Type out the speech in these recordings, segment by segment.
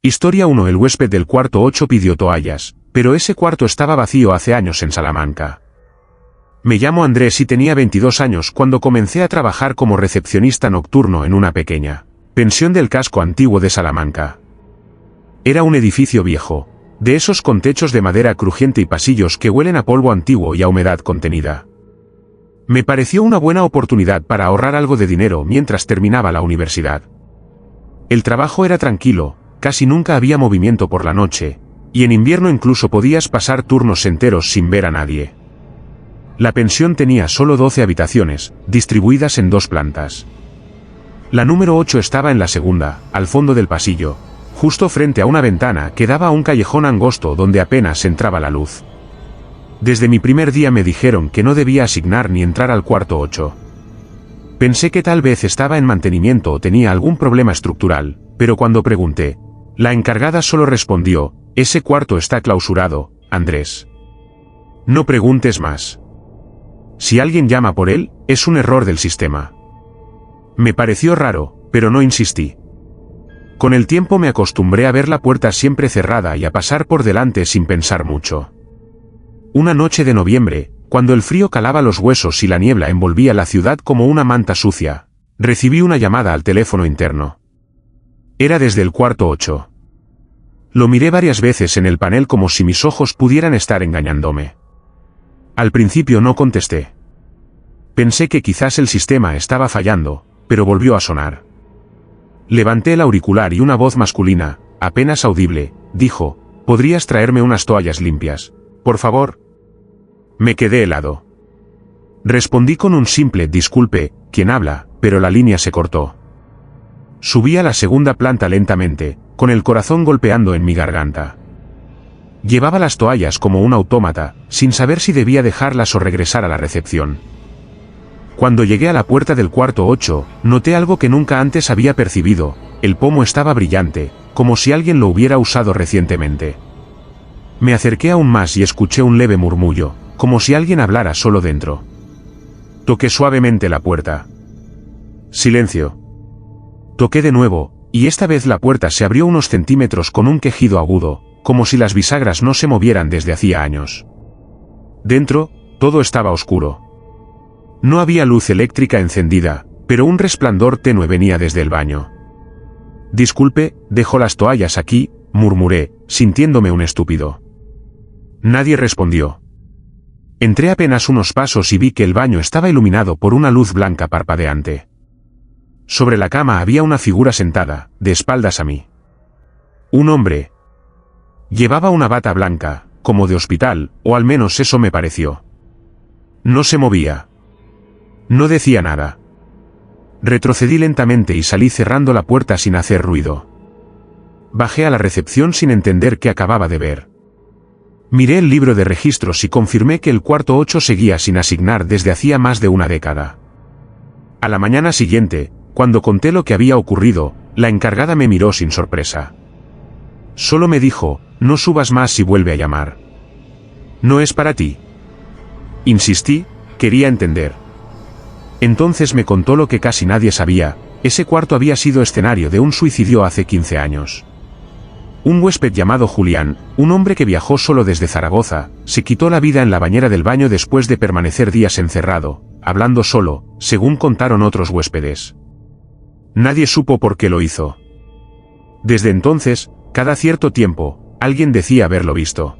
Historia 1. El huésped del cuarto 8 pidió toallas, pero ese cuarto estaba vacío hace años en Salamanca. Me llamo Andrés y tenía 22 años cuando comencé a trabajar como recepcionista nocturno en una pequeña pensión del casco antiguo de Salamanca. Era un edificio viejo, de esos con techos de madera crujiente y pasillos que huelen a polvo antiguo y a humedad contenida. Me pareció una buena oportunidad para ahorrar algo de dinero mientras terminaba la universidad. El trabajo era tranquilo, casi nunca había movimiento por la noche, y en invierno incluso podías pasar turnos enteros sin ver a nadie. La pensión tenía solo 12 habitaciones, distribuidas en 2 plantas. La número 8 estaba en la segunda, al fondo del pasillo, justo frente a una ventana que daba a un callejón angosto donde apenas entraba la luz. Desde mi primer día me dijeron que no debía asignar ni entrar al cuarto 8. Pensé que tal vez estaba en mantenimiento o tenía algún problema estructural, pero cuando pregunté, la encargada solo respondió: ese cuarto está clausurado, Andrés. No preguntes más. Si alguien llama por él, es un error del sistema. Me pareció raro, pero no insistí. Con el tiempo me acostumbré a ver la puerta siempre cerrada y a pasar por delante sin pensar mucho. Una noche de noviembre, cuando el frío calaba los huesos y la niebla envolvía la ciudad como una manta sucia, recibí una llamada al teléfono interno. Era desde el cuarto 8. Lo miré varias veces en el panel como si mis ojos pudieran estar engañándome. Al principio no contesté. Pensé que quizás el sistema estaba fallando, pero volvió a sonar. Levanté el auricular y una voz masculina, apenas audible, dijo: ¿podrías traerme unas toallas limpias, por favor? Me quedé helado. Respondí con un simple disculpe, ¿quién habla?, pero la línea se cortó. Subí a la segunda planta lentamente, con el corazón golpeando en mi garganta. Llevaba las toallas como un autómata, sin saber si debía dejarlas o regresar a la recepción. Cuando llegué a la puerta del cuarto 8, noté algo que nunca antes había percibido: el pomo estaba brillante, como si alguien lo hubiera usado recientemente. Me acerqué aún más y escuché un leve murmullo, como si alguien hablara solo dentro. Toqué suavemente la puerta. Silencio. Toqué de nuevo, y esta vez la puerta se abrió unos centímetros con un quejido agudo, como si las bisagras no se movieran desde hacía años. Dentro, todo estaba oscuro. No había luz eléctrica encendida, pero un resplandor tenue venía desde el baño. Disculpe, dejo las toallas aquí, murmuré, sintiéndome un estúpido. Nadie respondió. Entré apenas unos pasos y vi que el baño estaba iluminado por una luz blanca parpadeante. Sobre la cama había una figura sentada, de espaldas a mí. Un hombre. Llevaba una bata blanca, como de hospital, o al menos eso me pareció. No se movía. No decía nada. Retrocedí lentamente y salí cerrando la puerta sin hacer ruido. Bajé a la recepción sin entender qué acababa de ver. Miré el libro de registros y confirmé que el cuarto 8 seguía sin asignar desde hacía más de una década. A la mañana siguiente, cuando conté lo que había ocurrido, la encargada me miró sin sorpresa. Solo me dijo: no subas más y vuelve a llamar. No es para ti. Insistí, quería entender. Entonces me contó lo que casi nadie sabía: ese cuarto había sido escenario de un suicidio hace 15 años. Un huésped llamado Julián, un hombre que viajó solo desde Zaragoza, se quitó la vida en la bañera del baño después de permanecer días encerrado, hablando solo, según contaron otros huéspedes. Nadie supo por qué lo hizo. Desde entonces, cada cierto tiempo, alguien decía haberlo visto.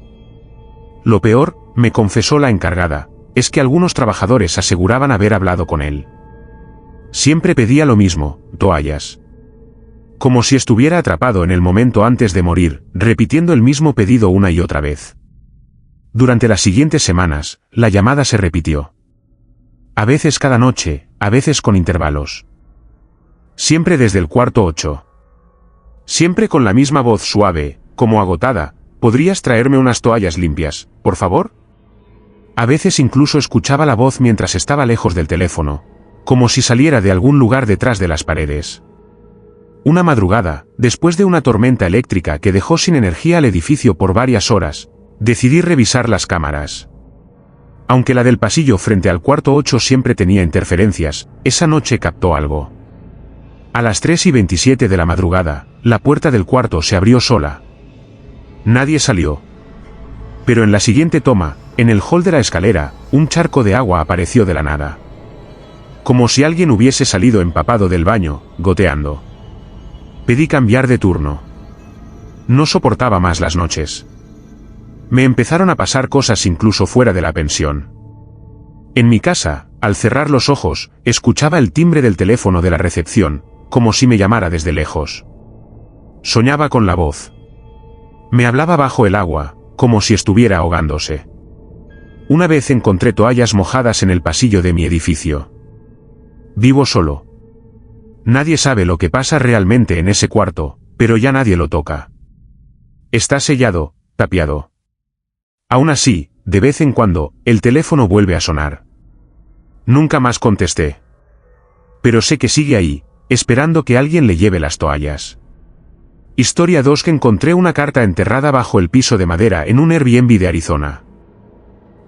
Lo peor, me confesó la encargada, es que algunos trabajadores aseguraban haber hablado con él. Siempre pedía lo mismo: toallas. Como si estuviera atrapado en el momento antes de morir, repitiendo el mismo pedido una y otra vez. Durante las siguientes semanas, la llamada se repitió. A veces cada noche, a veces con intervalos. Siempre desde el cuarto 8. Siempre con la misma voz suave, como agotada: ¿podrías traerme unas toallas limpias, por favor? A veces incluso escuchaba la voz mientras estaba lejos del teléfono, como si saliera de algún lugar detrás de las paredes. Una madrugada, después de una tormenta eléctrica que dejó sin energía al edificio por varias horas, decidí revisar las cámaras. Aunque la del pasillo frente al cuarto 8 siempre tenía interferencias, esa noche captó algo. A las 3:27 de la madrugada, La puerta del cuarto se abrió sola. Nadie salió. Pero en la siguiente toma, en el hall de la escalera, un charco de agua apareció de la nada. Como si alguien hubiese salido empapado del baño, goteando. Pedí cambiar de turno. No soportaba más las noches. Me empezaron a pasar cosas incluso fuera de la pensión. En mi casa, al cerrar los ojos, escuchaba el timbre del teléfono de la recepción, como si me llamara desde lejos. Soñaba con la voz. Me hablaba bajo el agua, como si estuviera ahogándose. Una vez encontré toallas mojadas en el pasillo de mi edificio. Vivo solo. Nadie sabe lo que pasa realmente en ese cuarto, pero ya nadie lo toca. Está sellado, tapiado. Aún así, de vez en cuando, el teléfono vuelve a sonar. Nunca más contesté. Pero sé que sigue ahí, esperando que alguien le lleve las toallas. Historia 2: que encontré una carta enterrada bajo el piso de madera en un Airbnb de Arizona.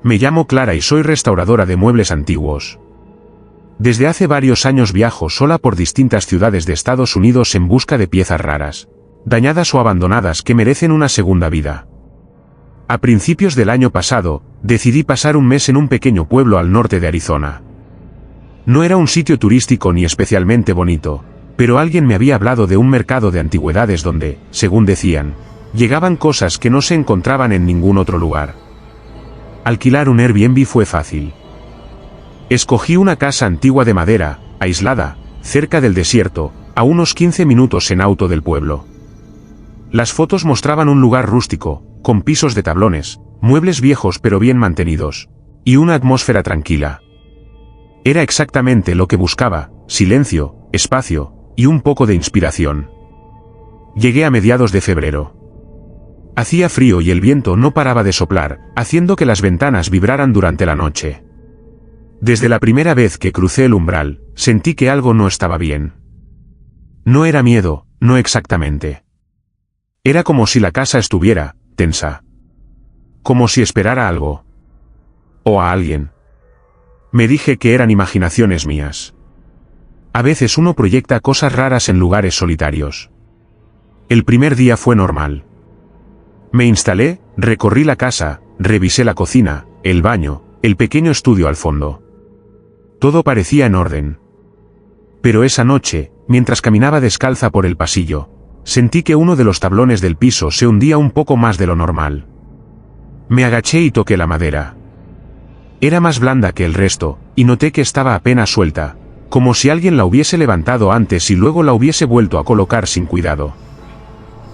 Me llamo Clara y soy restauradora de muebles antiguos. Desde hace varios años viajo sola por distintas ciudades de Estados Unidos en busca de piezas raras, dañadas o abandonadas que merecen una segunda vida. A principios del año pasado, decidí pasar un mes en un pequeño pueblo al norte de Arizona. No era un sitio turístico ni especialmente bonito, pero alguien me había hablado de un mercado de antigüedades donde, según decían, llegaban cosas que no se encontraban en ningún otro lugar. Alquilar un Airbnb fue fácil. Escogí una casa antigua de madera, aislada, cerca del desierto, a unos 15 minutos en auto del pueblo. Las fotos mostraban un lugar rústico, con pisos de tablones, muebles viejos pero bien mantenidos, y una atmósfera tranquila. Era exactamente lo que buscaba: silencio, espacio, y un poco de inspiración. Llegué a mediados de febrero. Hacía frío y el viento no paraba de soplar, haciendo que las ventanas vibraran durante la noche. Desde la primera vez que crucé el umbral, sentí que algo no estaba bien. No era miedo, no exactamente. Era como si la casa estuviera tensa. Como si esperara algo. O a alguien. Me dije que eran imaginaciones mías. A veces uno proyecta cosas raras en lugares solitarios. El primer día fue normal. Me instalé, recorrí la casa, revisé la cocina, el baño, el pequeño estudio al fondo. Todo parecía en orden. Pero esa noche, mientras caminaba descalza por el pasillo, sentí que uno de los tablones del piso se hundía un poco más de lo normal. Me agaché y toqué la madera. Era más blanda que el resto, y noté que estaba apenas suelta, como si alguien la hubiese levantado antes y luego la hubiese vuelto a colocar sin cuidado.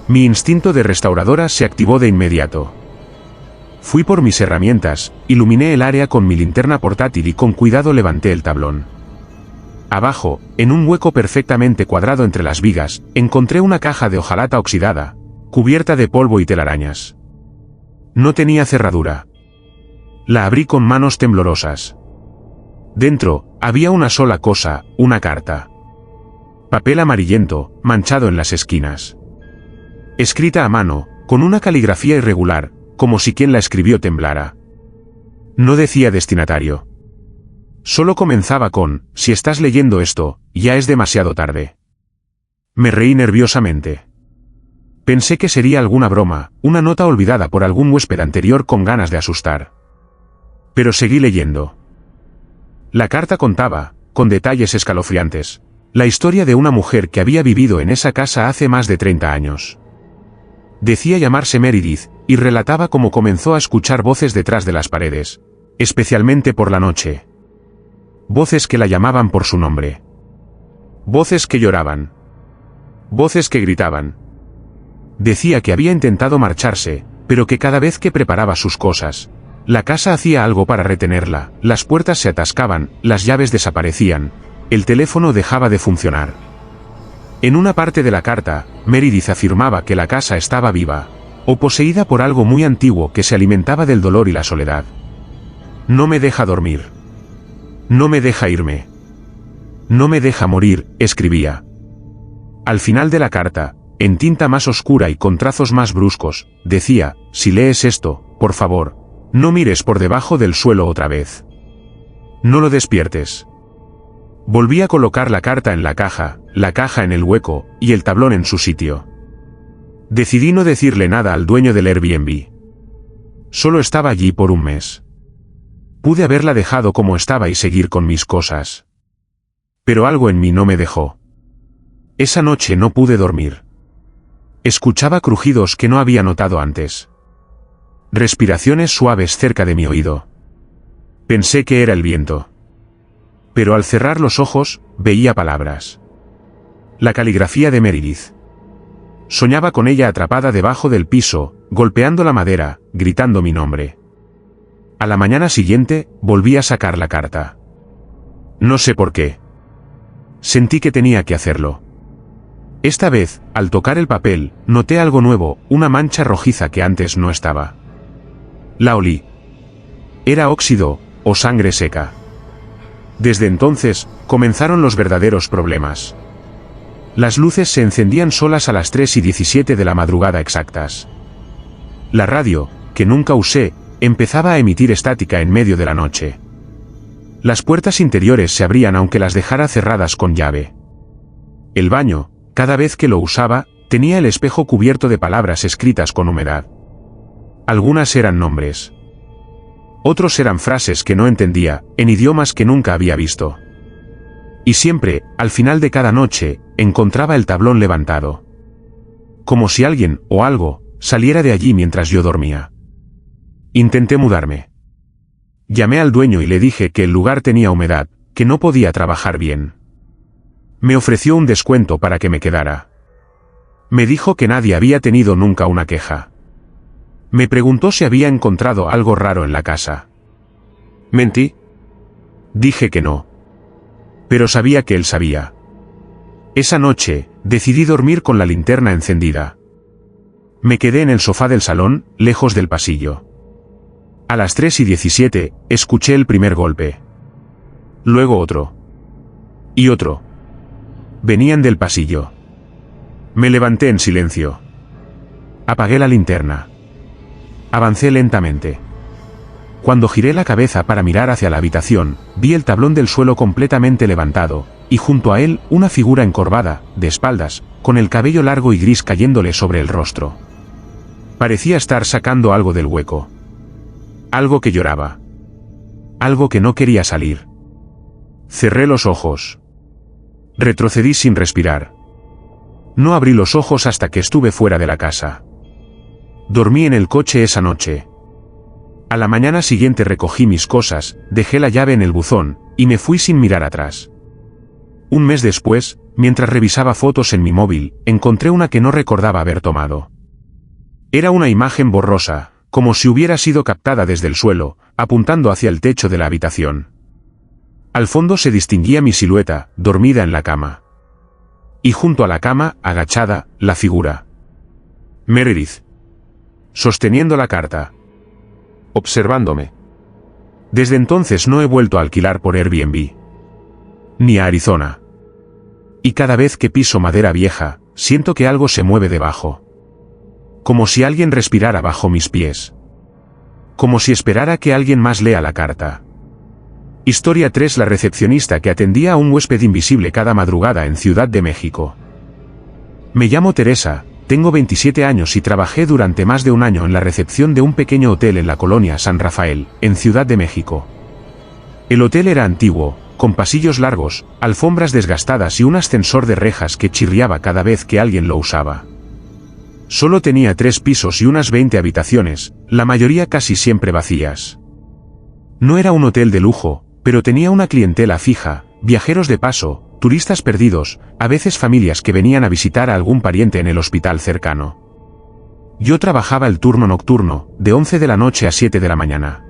Mi instinto de restauradora se activó de inmediato. Fui por mis herramientas, iluminé el área con mi linterna portátil y con cuidado levanté el tablón. Abajo, en un hueco perfectamente cuadrado entre las vigas, encontré una caja de hojalata oxidada, cubierta de polvo y telarañas. No tenía cerradura. La abrí con manos temblorosas. Dentro, había una sola cosa, una carta. Papel amarillento, manchado en las esquinas. Escrita a mano, con una caligrafía irregular, como si quien la escribió temblara. No decía destinatario. Solo comenzaba con: si estás leyendo esto, ya es demasiado tarde. Me reí nerviosamente. Pensé que sería alguna broma, una nota olvidada por algún huésped anterior con ganas de asustar. Pero seguí leyendo. La carta contaba, con detalles escalofriantes, la historia de una mujer que había vivido en esa casa hace más de 30 años. Decía llamarse Meredith, y relataba cómo comenzó a escuchar voces detrás de las paredes, especialmente por la noche. Voces que la llamaban por su nombre. Voces que lloraban. Voces que gritaban. Decía que había intentado marcharse, pero que cada vez que preparaba sus cosas, la casa hacía algo para retenerla, las puertas se atascaban, las llaves desaparecían, el teléfono dejaba de funcionar. En una parte de la carta, Meredith afirmaba que la casa estaba viva, o poseída por algo muy antiguo que se alimentaba del dolor y la soledad. No me deja dormir. No me deja irme. No me deja morir, escribía. Al final de la carta, en tinta más oscura y con trazos más bruscos, decía: si lees esto, por favor, no mires por debajo del suelo otra vez. No lo despiertes. Volví a colocar la carta en la caja en el hueco, y el tablón en su sitio. Decidí no decirle nada al dueño del Airbnb. Solo estaba allí por un mes. Pude haberla dejado como estaba y seguir con mis cosas. Pero algo en mí no me dejó. Esa noche no pude dormir. Escuchaba crujidos que no había notado antes. Respiraciones suaves cerca de mi oído. Pensé que era el viento. Pero al cerrar los ojos, veía palabras. La caligrafía de Meredith. Soñaba con ella atrapada debajo del piso, golpeando la madera, gritando mi nombre. A la mañana siguiente, volví a sacar la carta. No sé por qué. Sentí que tenía que hacerlo. Esta vez, al tocar el papel, noté algo nuevo, una mancha rojiza que antes no estaba. La olí. Era óxido, o sangre seca. Desde entonces, comenzaron los verdaderos problemas. Las luces se encendían solas a las 3:17 de la madrugada exactas. La radio, que nunca usé, empezaba a emitir estática en medio de la noche. Las puertas interiores se abrían aunque las dejara cerradas con llave. El baño, cada vez que lo usaba, tenía el espejo cubierto de palabras escritas con humedad. Algunas eran nombres. Otros eran frases que no entendía, en idiomas que nunca había visto. Y siempre, al final de cada noche, encontraba el tablón levantado. Como si alguien, o algo, saliera de allí mientras yo dormía. Intenté mudarme. Llamé al dueño y le dije que el lugar tenía humedad, que no podía trabajar bien. Me ofreció un descuento para que me quedara. Me dijo que nadie había tenido nunca una queja. Me preguntó si había encontrado algo raro en la casa. ¿Mentí? Dije que no. Pero sabía que él sabía. Esa noche, decidí dormir con la linterna encendida. Me quedé en el sofá del salón, lejos del pasillo. A las 3:17, escuché el primer golpe. Luego otro. Y otro. Venían del pasillo. Me levanté en silencio. Apagué la linterna. Avancé lentamente. Cuando giré la cabeza para mirar hacia la habitación, vi el tablón del suelo completamente levantado, y junto a él una figura encorvada, de espaldas, con el cabello largo y gris cayéndole sobre el rostro. Parecía estar sacando algo del hueco. Algo que lloraba. Algo que no quería salir. Cerré los ojos. Retrocedí sin respirar. No abrí los ojos hasta que estuve fuera de la casa. Dormí en el coche esa noche. A la mañana siguiente recogí mis cosas, dejé la llave en el buzón, y me fui sin mirar atrás. Un mes después, mientras revisaba fotos en mi móvil, encontré una que no recordaba haber tomado. Era una imagen borrosa, como si hubiera sido captada desde el suelo, apuntando hacia el techo de la habitación. Al fondo se distinguía mi silueta, dormida en la cama. Y junto a la cama, agachada, la figura. Meredith. Sosteniendo la carta. Observándome. Desde entonces no he vuelto a alquilar por Airbnb. Ni a Arizona. Y cada vez que piso madera vieja, siento que algo se mueve debajo. Como si alguien respirara bajo mis pies. Como si esperara que alguien más lea la carta. Historia 3. La recepcionista que atendía a un huésped invisible cada madrugada en Ciudad de México. Me llamo Teresa, tengo 27 años y trabajé durante más de un año en la recepción de un pequeño hotel en la colonia San Rafael, en Ciudad de México. El hotel era antiguo, con pasillos largos, alfombras desgastadas y un ascensor de rejas que chirriaba cada vez que alguien lo usaba. Solo tenía 3 pisos y unas 20 habitaciones, la mayoría casi siempre vacías. No era un hotel de lujo, pero tenía una clientela fija, viajeros de paso, turistas perdidos, a veces familias que venían a visitar a algún pariente en el hospital cercano. Yo trabajaba el turno nocturno, de 11 de la noche a 7 de la mañana.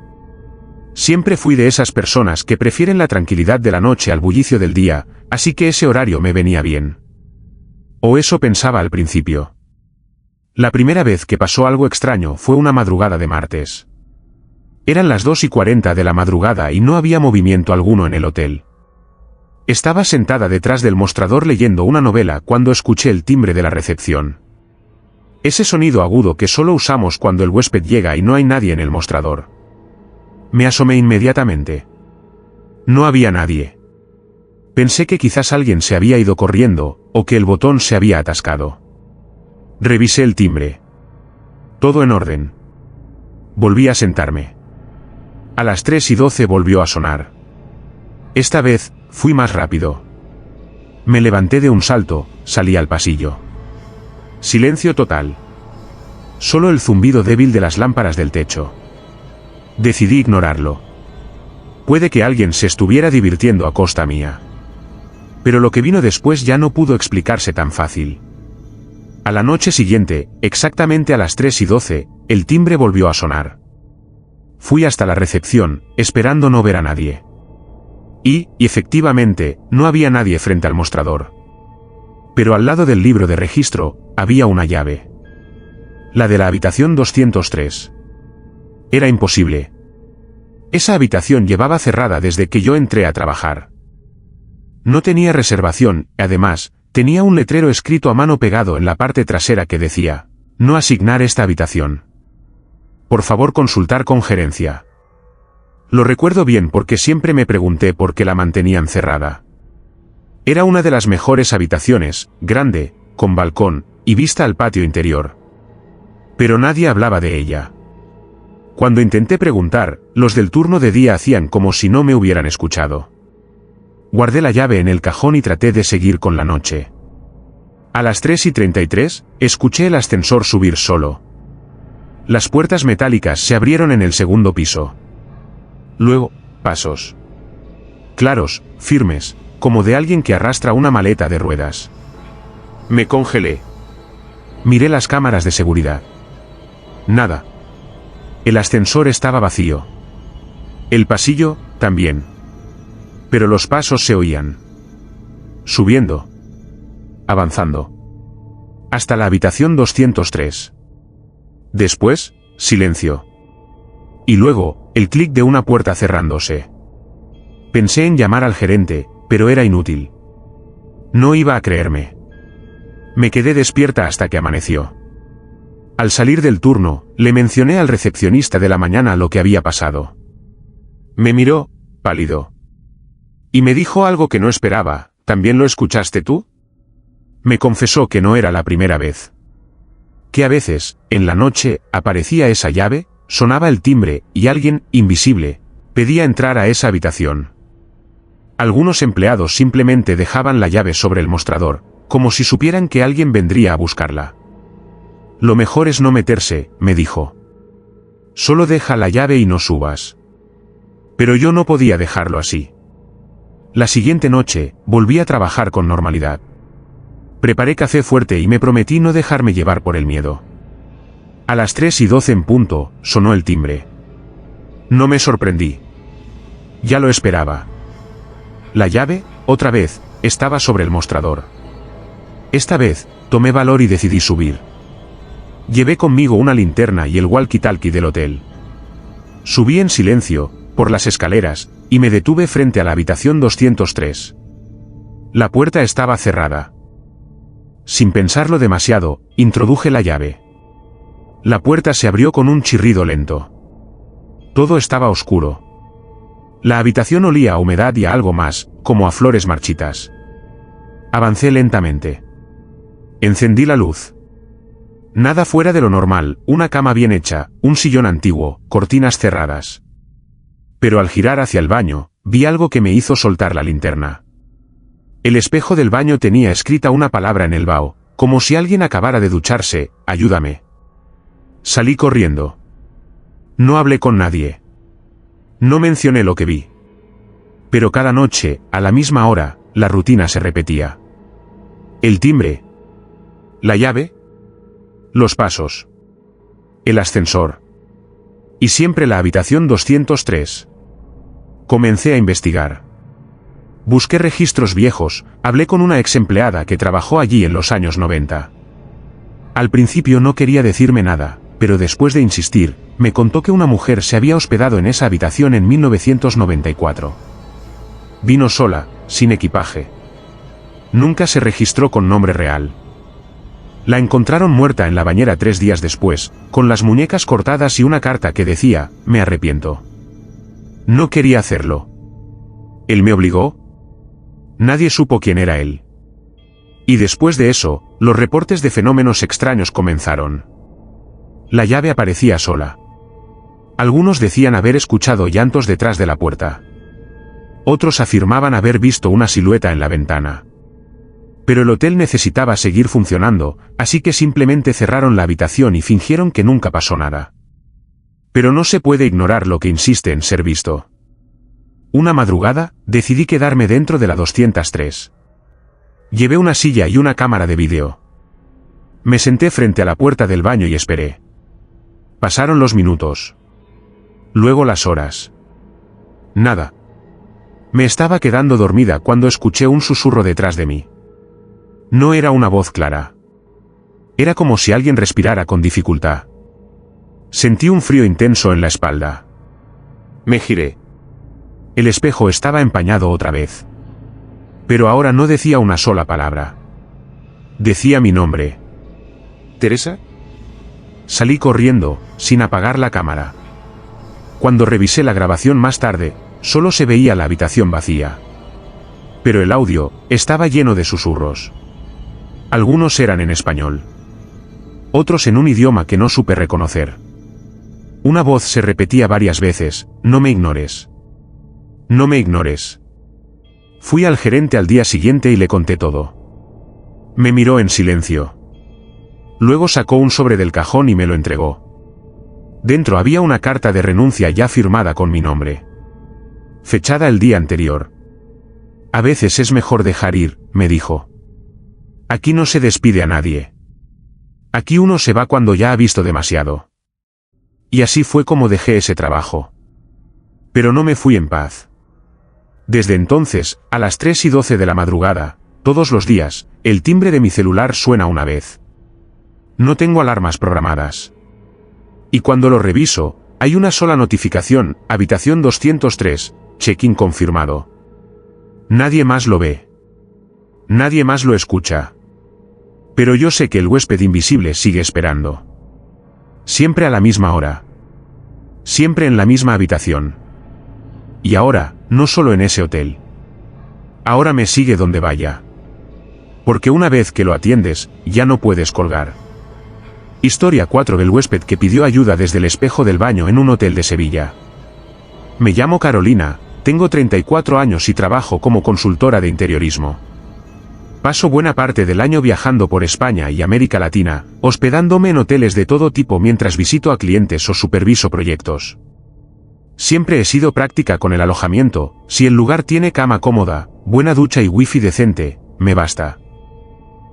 Siempre fui de esas personas que prefieren la tranquilidad de la noche al bullicio del día, así que ese horario me venía bien. O eso pensaba al principio. La primera vez que pasó algo extraño fue una madrugada de martes. Eran las 2:40 de la madrugada y no había movimiento alguno en el hotel. Estaba sentada detrás del mostrador leyendo una novela cuando escuché el timbre de la recepción. Ese sonido agudo que solo usamos cuando el huésped llega y no hay nadie en el mostrador. Me asomé inmediatamente. No había nadie. Pensé que quizás alguien se había ido corriendo, o que el botón se había atascado. Revisé el timbre. Todo en orden. Volví a sentarme. A las 3:12 volvió a sonar. Esta vez, fui más rápido. Me levanté de un salto, salí al pasillo. Silencio total. Solo el zumbido débil de las lámparas del techo. Decidí ignorarlo. Puede que alguien se estuviera divirtiendo a costa mía. Pero lo que vino después ya no pudo explicarse tan fácil. A la noche siguiente, exactamente a las 3:12, el timbre volvió a sonar. Fui hasta la recepción, esperando no ver a nadie. Y efectivamente, no había nadie frente al mostrador. Pero al lado del libro de registro, había una llave. La de la habitación 203. Era imposible. Esa habitación llevaba cerrada desde que yo entré a trabajar. No tenía reservación, además, tenía un letrero escrito a mano pegado en la parte trasera que decía: no asignar esta habitación. Por favor, consultar con gerencia. Lo recuerdo bien porque siempre me pregunté por qué la mantenían cerrada. Era una de las mejores habitaciones, grande, con balcón, y vista al patio interior. Pero nadie hablaba de ella. Cuando intenté preguntar, los del turno de día hacían como si no me hubieran escuchado. Guardé la llave en el cajón y traté de seguir con la noche. A las 3:33, escuché el ascensor subir solo. Las puertas metálicas se abrieron en el segundo piso. Luego, pasos. Claros, firmes, como de alguien que arrastra una maleta de ruedas. Me congelé. Miré las cámaras de seguridad. Nada. El ascensor estaba vacío. El pasillo, también. Pero los pasos se oían. Subiendo. Avanzando. Hasta la habitación 203. Después, silencio. Y luego, el clic de una puerta cerrándose. Pensé en llamar al gerente, pero era inútil. No iba a creerme. Me quedé despierta hasta que amaneció. Al salir del turno, le mencioné al recepcionista de la mañana lo que había pasado. Me miró, pálido. Y me dijo algo que no esperaba: ¿también lo escuchaste tú? Me confesó que no era la primera vez. Que a veces, en la noche, aparecía esa llave, sonaba el timbre, y alguien, invisible, pedía entrar a esa habitación. Algunos empleados simplemente dejaban la llave sobre el mostrador, como si supieran que alguien vendría a buscarla. Lo mejor es no meterse, me dijo. Solo deja la llave y no subas. Pero yo no podía dejarlo así. La siguiente noche, volví a trabajar con normalidad. Preparé café fuerte y me prometí no dejarme llevar por el miedo. A las 3:12 en punto, sonó el timbre. No me sorprendí. Ya lo esperaba. La llave, otra vez, estaba sobre el mostrador. Esta vez, tomé valor y decidí subir. Llevé conmigo una linterna y el walkie-talkie del hotel. Subí en silencio, por las escaleras, y me detuve frente a la habitación 203. La puerta estaba cerrada. Sin pensarlo demasiado, introduje la llave. La puerta se abrió con un chirrido lento. Todo estaba oscuro. La habitación olía a humedad y a algo más, como a flores marchitas. Avancé lentamente. Encendí la luz. Nada fuera de lo normal, una cama bien hecha, un sillón antiguo, cortinas cerradas. Pero al girar hacia el baño, vi algo que me hizo soltar la linterna. El espejo del baño tenía escrita una palabra en el vaho, como si alguien acabara de ducharse: ayúdame. Salí corriendo. No hablé con nadie. No mencioné lo que vi. Pero cada noche, a la misma hora, la rutina se repetía. El timbre. La llave. Los pasos. El ascensor. Y siempre la habitación 203. Comencé a investigar. Busqué registros viejos, hablé con una ex empleada que trabajó allí en los años 90. Al principio no quería decirme nada, pero después de insistir, me contó que una mujer se había hospedado en esa habitación en 1994. Vino sola, sin equipaje. Nunca se registró con nombre real. La encontraron muerta en la bañera 3 días después, con las muñecas cortadas y una carta que decía: me arrepiento. No quería hacerlo. ¿Él me obligó? Nadie supo quién era él. Y después de eso, los reportes de fenómenos extraños comenzaron. La llave aparecía sola. Algunos decían haber escuchado llantos detrás de la puerta. Otros afirmaban haber visto una silueta en la ventana. Pero el hotel necesitaba seguir funcionando, así que simplemente cerraron la habitación y fingieron que nunca pasó nada. Pero no se puede ignorar lo que insiste en ser visto. Una madrugada, decidí quedarme dentro de la 203. Llevé una silla y una cámara de vídeo. Me senté frente a la puerta del baño y esperé. Pasaron los minutos. Luego las horas. Nada. Me estaba quedando dormida cuando escuché un susurro detrás de mí. No era una voz clara. Era como si alguien respirara con dificultad. Sentí un frío intenso en la espalda. Me giré. El espejo estaba empañado otra vez. Pero ahora no decía una sola palabra. Decía mi nombre. ¿Teresa? Salí corriendo, sin apagar la cámara. Cuando revisé la grabación más tarde, solo se veía la habitación vacía. Pero el audio estaba lleno de susurros. Algunos eran en español. Otros en un idioma que no supe reconocer. Una voz se repetía varias veces: no me ignores. No me ignores. Fui al gerente al día siguiente y le conté todo. Me miró en silencio. Luego sacó un sobre del cajón y me lo entregó. Dentro había una carta de renuncia ya firmada con mi nombre. Fechada el día anterior. A veces es mejor dejar ir, me dijo. Aquí no se despide a nadie. Aquí uno se va cuando ya ha visto demasiado. Y así fue como dejé ese trabajo. Pero no me fui en paz. Desde entonces, a las 3:12 de la madrugada, todos los días, el timbre de mi celular suena una vez. No tengo alarmas programadas. Y cuando lo reviso, hay una sola notificación: habitación 203, check-in confirmado. Nadie más lo ve. Nadie más lo escucha. Pero yo sé que el huésped invisible sigue esperando. Siempre a la misma hora. Siempre en la misma habitación. Y ahora, no solo en ese hotel. Ahora me sigue donde vaya. Porque una vez que lo atiendes, ya no puedes colgar. Historia 4 del huésped que pidió ayuda desde el espejo del baño en un hotel de Sevilla. Me llamo Carolina, tengo 34 años y trabajo como consultora de interiorismo. Paso buena parte del año viajando por España y América Latina, hospedándome en hoteles de todo tipo mientras visito a clientes o superviso proyectos. Siempre he sido práctica con el alojamiento: si el lugar tiene cama cómoda, buena ducha y wifi decente, me basta.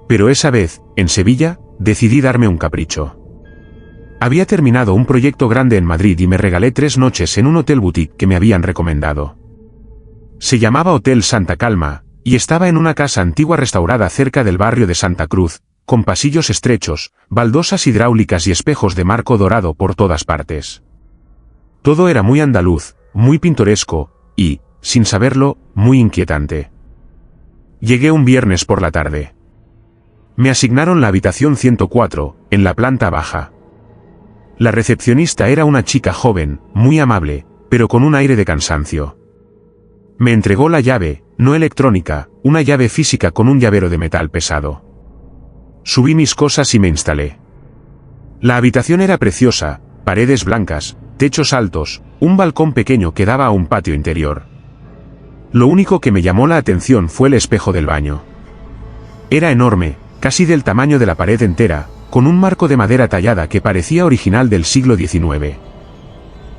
Pero esa vez, en Sevilla, decidí darme un capricho. Había terminado un proyecto grande en Madrid y me regalé 3 noches en un hotel boutique que me habían recomendado. Se llamaba Hotel Santa Calma, y estaba en una casa antigua restaurada cerca del barrio de Santa Cruz, con pasillos estrechos, baldosas hidráulicas y espejos de marco dorado por todas partes. Todo era muy andaluz, muy pintoresco, y, sin saberlo, muy inquietante. Llegué un viernes por la tarde. Me asignaron la habitación 104, en la planta baja. La recepcionista era una chica joven, muy amable, pero con un aire de cansancio. Me entregó la llave, no electrónica, una llave física con un llavero de metal pesado. Subí mis cosas y me instalé. La habitación era preciosa: paredes blancas, techos altos, un balcón pequeño que daba a un patio interior. Lo único que me llamó la atención fue el espejo del baño. Era enorme, casi del tamaño de la pared entera, con un marco de madera tallada que parecía original del siglo XIX.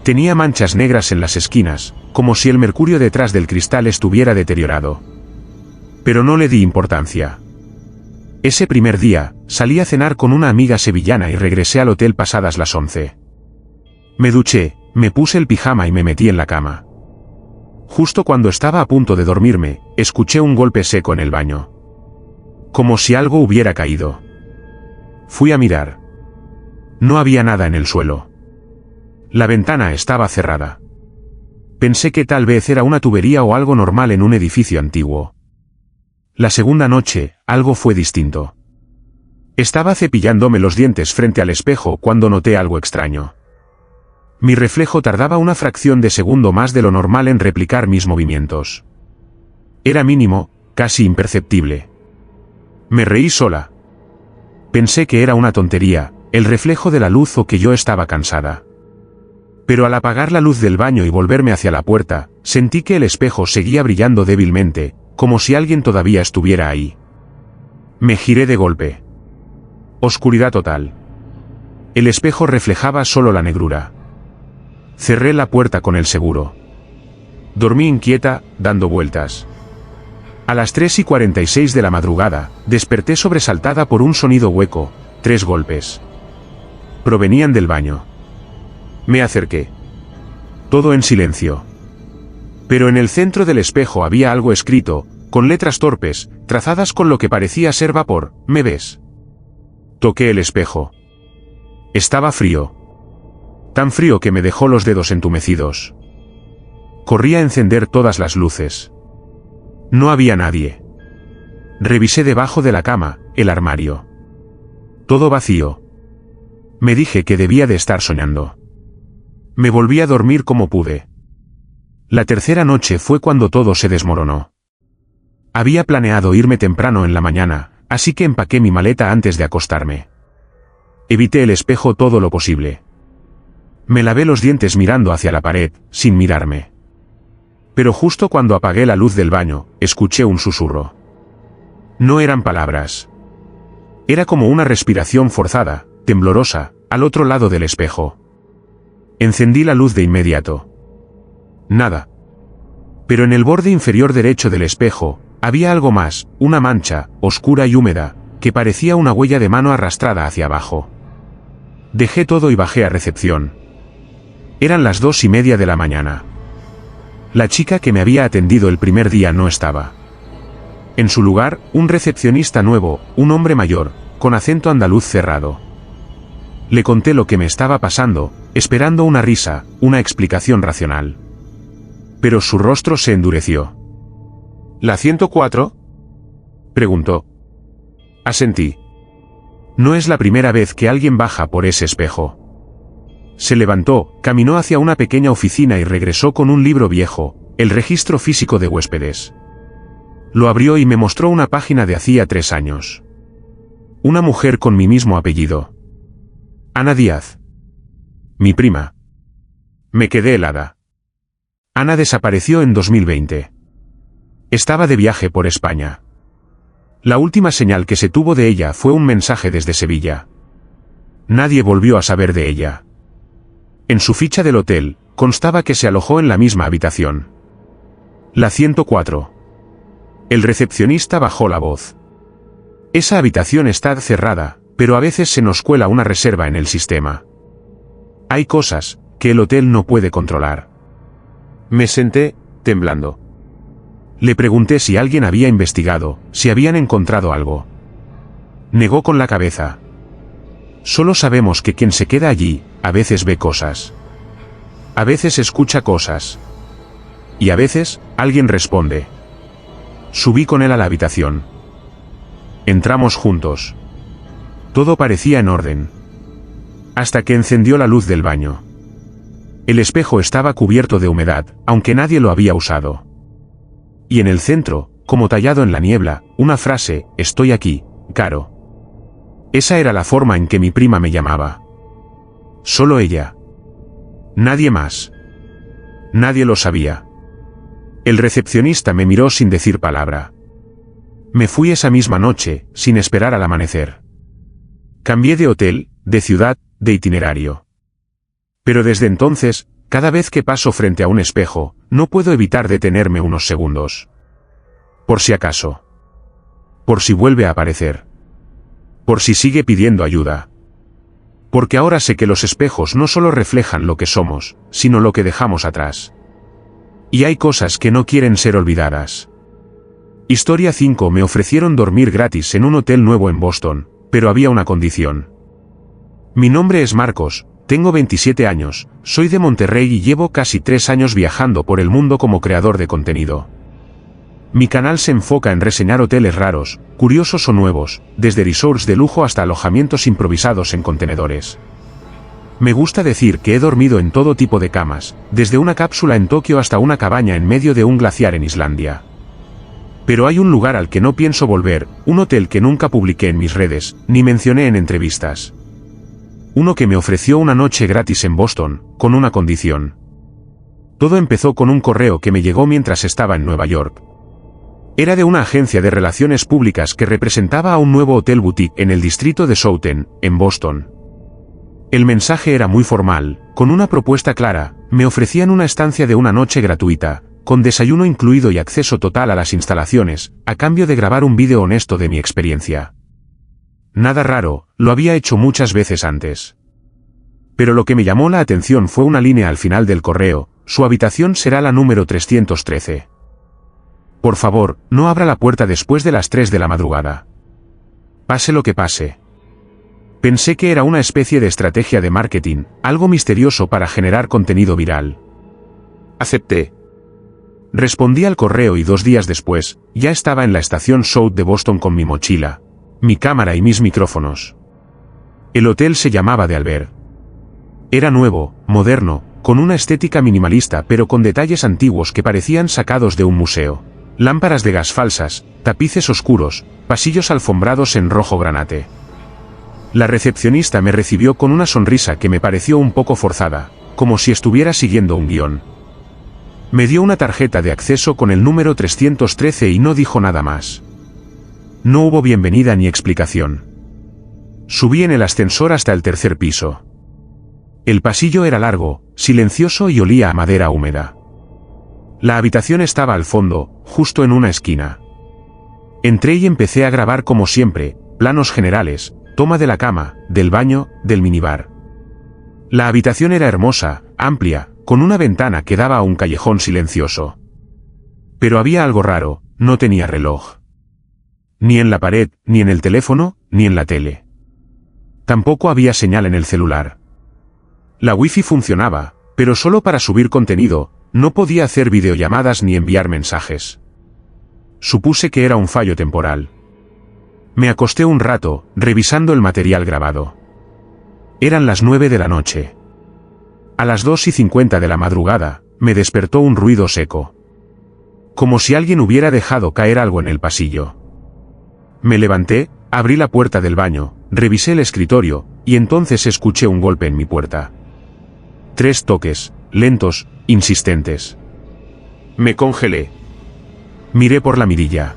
Tenía manchas negras en las esquinas, como si el mercurio detrás del cristal estuviera deteriorado. Pero no le di importancia. Ese primer día, salí a cenar con una amiga sevillana y regresé al hotel pasadas las 11. Me duché, me puse el pijama y me metí en la cama. Justo cuando estaba a punto de dormirme, escuché un golpe seco en el baño. Como si algo hubiera caído. Fui a mirar. No había nada en el suelo. La ventana estaba cerrada. Pensé que tal vez era una tubería o algo normal en un edificio antiguo. La segunda noche, algo fue distinto. Estaba cepillándome los dientes frente al espejo cuando noté algo extraño. Mi reflejo tardaba una fracción de segundo más de lo normal en replicar mis movimientos. Era mínimo, casi imperceptible. Me reí sola. Pensé que era una tontería, el reflejo de la luz o que yo estaba cansada. Pero al apagar la luz del baño y volverme hacia la puerta, sentí que el espejo seguía brillando débilmente, como si alguien todavía estuviera ahí. Me giré de golpe. Oscuridad total. El espejo reflejaba solo la negrura. Cerré la puerta con el seguro. Dormí inquieta, dando vueltas. A las 3:46 de la madrugada, desperté sobresaltada por un sonido hueco, 3 golpes. Provenían del baño. Me acerqué. Todo en silencio. Pero en el centro del espejo había algo escrito, con letras torpes, trazadas con lo que parecía ser vapor, ¿me ves? Toqué el espejo. Estaba frío. Tan frío que me dejó los dedos entumecidos. Corrí a encender todas las luces. No había nadie. Revisé debajo de la cama, el armario. Todo vacío. Me dije que debía de estar soñando. Me volví a dormir como pude. La tercera noche fue cuando todo se desmoronó. Había planeado irme temprano en la mañana, así que empaqué mi maleta antes de acostarme. Evité el espejo todo lo posible. Me lavé los dientes mirando hacia la pared, sin mirarme. Pero justo cuando apagué la luz del baño, escuché un susurro. No eran palabras. Era como una respiración forzada, temblorosa, al otro lado del espejo. Encendí la luz de inmediato. Nada. Pero en el borde inferior derecho del espejo, había algo más, una mancha, oscura y húmeda, que parecía una huella de mano arrastrada hacia abajo. Dejé todo y bajé a recepción. Eran las 2:30 de la mañana. La chica que me había atendido el primer día no estaba. En su lugar, un recepcionista nuevo, un hombre mayor, con acento andaluz cerrado. Le conté lo que me estaba pasando, esperando una risa, una explicación racional. Pero su rostro se endureció. ¿La 104? Preguntó. Asentí. No es la primera vez que alguien baja por ese espejo. Se levantó, caminó hacia una pequeña oficina y regresó con un libro viejo, el registro físico de huéspedes. Lo abrió y me mostró una página de hacía 3 años. Una mujer con mi mismo apellido. Ana Díaz. Mi prima. Me quedé helada. Ana desapareció en 2020. Estaba de viaje por España. La última señal que se tuvo de ella fue un mensaje desde Sevilla. Nadie volvió a saber de ella. En su ficha del hotel, constaba que se alojó en la misma habitación. La 104. El recepcionista bajó la voz. Esa habitación está cerrada, pero a veces se nos cuela una reserva en el sistema. Hay cosas que el hotel no puede controlar. Me senté, temblando. Le pregunté si alguien había investigado, si habían encontrado algo. Negó con la cabeza. Solo sabemos que quien se queda allí, a veces ve cosas. A veces escucha cosas. Y a veces, alguien responde. Subí con él a la habitación. Entramos juntos. Todo parecía en orden. Hasta que encendió la luz del baño. El espejo estaba cubierto de humedad, aunque nadie lo había usado. Y en el centro, como tallado en la niebla, una frase, estoy aquí, Caro. Esa era la forma en que mi prima me llamaba. Solo ella. Nadie más. Nadie lo sabía. El recepcionista me miró sin decir palabra. Me fui esa misma noche, sin esperar al amanecer. Cambié de hotel, de ciudad, de itinerario. Pero desde entonces, cada vez que paso frente a un espejo, no puedo evitar detenerme unos segundos. Por si acaso. Por si vuelve a aparecer. Por si sigue pidiendo ayuda. Porque ahora sé que los espejos no solo reflejan lo que somos, sino lo que dejamos atrás. Y hay cosas que no quieren ser olvidadas. Historia 5. Me ofrecieron dormir gratis en un hotel nuevo en Boston, pero había una condición. Mi nombre es Marcos, tengo 27 años, soy de Monterrey y llevo casi 3 años viajando por el mundo como creador de contenido. Mi canal se enfoca en reseñar hoteles raros, curiosos o nuevos, desde resorts de lujo hasta alojamientos improvisados en contenedores. Me gusta decir que he dormido en todo tipo de camas, desde una cápsula en Tokio hasta una cabaña en medio de un glaciar en Islandia. Pero hay un lugar al que no pienso volver, un hotel que nunca publiqué en mis redes, ni mencioné en entrevistas. Uno que me ofreció una noche gratis en Boston, con una condición. Todo empezó con un correo que me llegó mientras estaba en Nueva York. Era de una agencia de relaciones públicas que representaba a un nuevo hotel boutique en el distrito de Southend, en Boston. El mensaje era muy formal, con una propuesta clara: me ofrecían una estancia de una noche gratuita, con desayuno incluido y acceso total a las instalaciones, a cambio de grabar un vídeo honesto de mi experiencia. Nada raro, lo había hecho muchas veces antes. Pero lo que me llamó la atención fue una línea al final del correo: su habitación será la número 313. Por favor, no abra la puerta después de las 3 de la madrugada. Pase lo que pase. Pensé que era una especie de estrategia de marketing, algo misterioso para generar contenido viral. Acepté. Respondí al correo y 2 días después, ya estaba en la estación South de Boston con mi mochila, mi cámara y mis micrófonos. El hotel se llamaba The Albert. Era nuevo, moderno, con una estética minimalista pero con detalles antiguos que parecían sacados de un museo. Lámparas de gas falsas, tapices oscuros, pasillos alfombrados en rojo granate. La recepcionista me recibió con una sonrisa que me pareció un poco forzada, como si estuviera siguiendo un guión. Me dio una tarjeta de acceso con el número 313 y no dijo nada más. No hubo bienvenida ni explicación. Subí en el ascensor hasta el 3er piso. El pasillo era largo, silencioso y olía a madera húmeda. La habitación estaba al fondo, justo en una esquina. Entré y empecé a grabar como siempre, planos generales, toma de la cama, del baño, del minibar. La habitación era hermosa, amplia, con una ventana que daba a un callejón silencioso. Pero había algo raro: no tenía reloj. Ni en la pared, ni en el teléfono, ni en la tele. Tampoco había señal en el celular. La wifi funcionaba, pero solo para subir contenido. No podía hacer videollamadas ni enviar mensajes. Supuse que era un fallo temporal. Me acosté un rato, revisando el material grabado. Eran las 9 de la noche. A las 2:50 de la madrugada, me despertó un ruido seco. Como si alguien hubiera dejado caer algo en el pasillo. Me levanté, abrí la puerta del baño, revisé el escritorio, y entonces escuché un golpe en mi puerta. 3 toques, lentos, insistentes. Me congelé. Miré por la mirilla.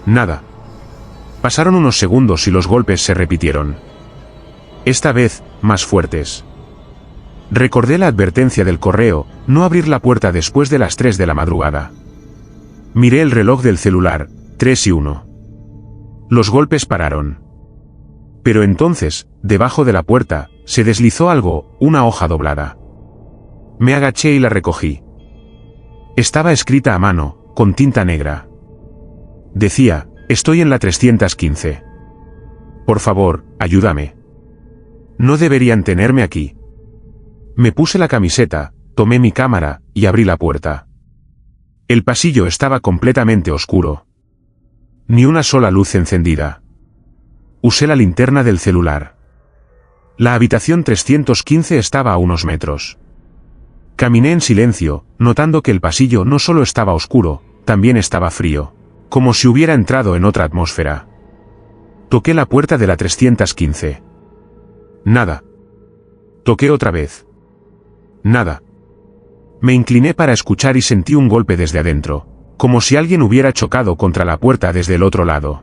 Nada. Pasaron unos segundos y los golpes se repitieron. Esta vez, más fuertes. Recordé la advertencia del correo: no abrir la puerta después de las 3 de la madrugada. Miré el reloj del celular: 3:01. Los golpes pararon. Pero entonces, debajo de la puerta, se deslizó algo, una hoja doblada. Me agaché y la recogí. Estaba escrita a mano, con tinta negra. Decía: estoy en la 315. Por favor, ayúdame. No deberían tenerme aquí. Me puse la camiseta, tomé mi cámara, y abrí la puerta. El pasillo estaba completamente oscuro. Ni una sola luz encendida. Usé la linterna del celular. La habitación 315 estaba a unos metros. Caminé en silencio, notando que el pasillo no solo estaba oscuro, también estaba frío, como si hubiera entrado en otra atmósfera. Toqué la puerta de la 315. Nada. Toqué otra vez. Nada. Me incliné para escuchar y sentí un golpe desde adentro, como si alguien hubiera chocado contra la puerta desde el otro lado.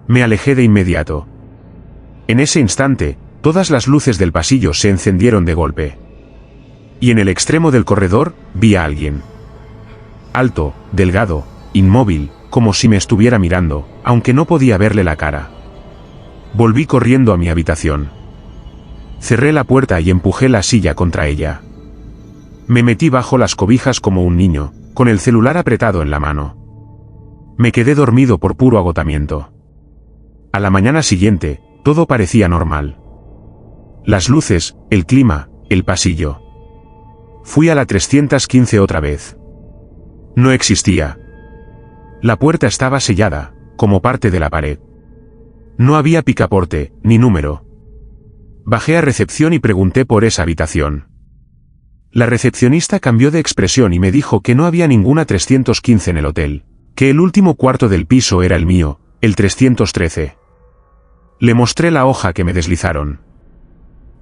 Me alejé de inmediato. En ese instante, todas las luces del pasillo se encendieron de golpe. Y en el extremo del corredor, vi a alguien. Alto, delgado, inmóvil, como si me estuviera mirando, aunque no podía verle la cara. Volví corriendo a mi habitación. Cerré la puerta y empujé la silla contra ella. Me metí bajo las cobijas como un niño, con el celular apretado en la mano. Me quedé dormido por puro agotamiento. A la mañana siguiente, todo parecía normal. Las luces, el clima, el pasillo. Fui a la 315 otra vez. No existía. La puerta estaba sellada, como parte de la pared. No había picaporte, ni número. Bajé a recepción y pregunté por esa habitación. La recepcionista cambió de expresión y me dijo que no había ninguna 315 en el hotel, que el último cuarto del piso era el mío, el 313. Le mostré la hoja que me deslizaron.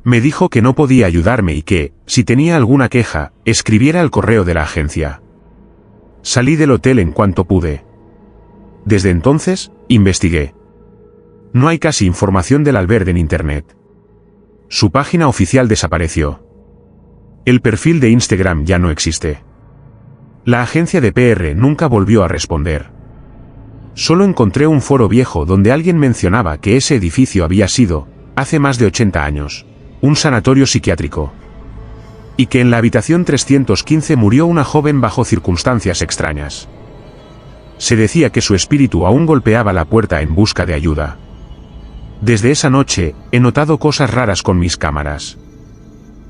Me dijo que no podía ayudarme y que, si tenía alguna queja, escribiera al correo de la agencia. Salí del hotel en cuanto pude. Desde entonces, investigué. No hay casi información del albergue en internet. Su página oficial desapareció. El perfil de Instagram ya no existe. La agencia de PR nunca volvió a responder. Solo encontré un foro viejo donde alguien mencionaba que ese edificio había sido, hace más de 80 años, un sanatorio psiquiátrico. Y que en la habitación 315 murió una joven bajo circunstancias extrañas. Se decía que su espíritu aún golpeaba la puerta en busca de ayuda. Desde esa noche, he notado cosas raras con mis cámaras.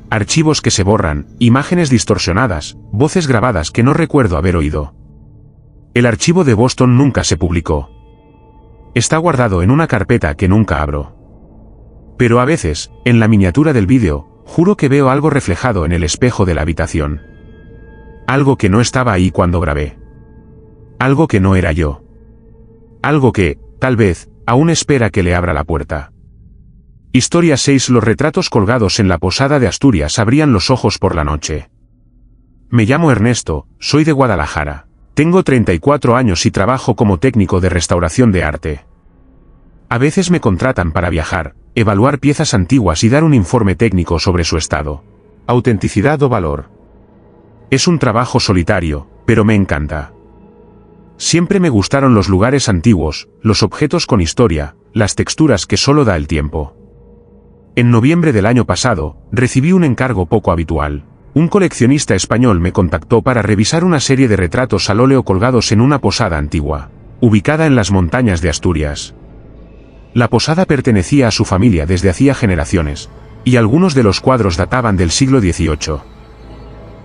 Archivos que se borran, imágenes distorsionadas, voces grabadas que no recuerdo haber oído. El archivo de Boston nunca se publicó. Está guardado en una carpeta que nunca abro. Pero a veces, en la miniatura del vídeo, juro que veo algo reflejado en el espejo de la habitación. Algo que no estaba ahí cuando grabé. Algo que no era yo. Algo que, tal vez, aún espera que le abra la puerta. Historia 6. Los retratos colgados en la posada de Asturias abrían los ojos por la noche. Me llamo Ernesto, soy de Guadalajara. Tengo 34 años y trabajo como técnico de restauración de arte. A veces me contratan para viajar, evaluar piezas antiguas y dar un informe técnico sobre su estado, autenticidad o valor. Es un trabajo solitario, pero me encanta. Siempre me gustaron los lugares antiguos, los objetos con historia, las texturas que solo da el tiempo. En noviembre del año pasado, recibí un encargo poco habitual. Un coleccionista español me contactó para revisar una serie de retratos al óleo colgados en una posada antigua, ubicada en las montañas de Asturias. La posada pertenecía a su familia desde hacía generaciones, y algunos de los cuadros databan del siglo XVIII.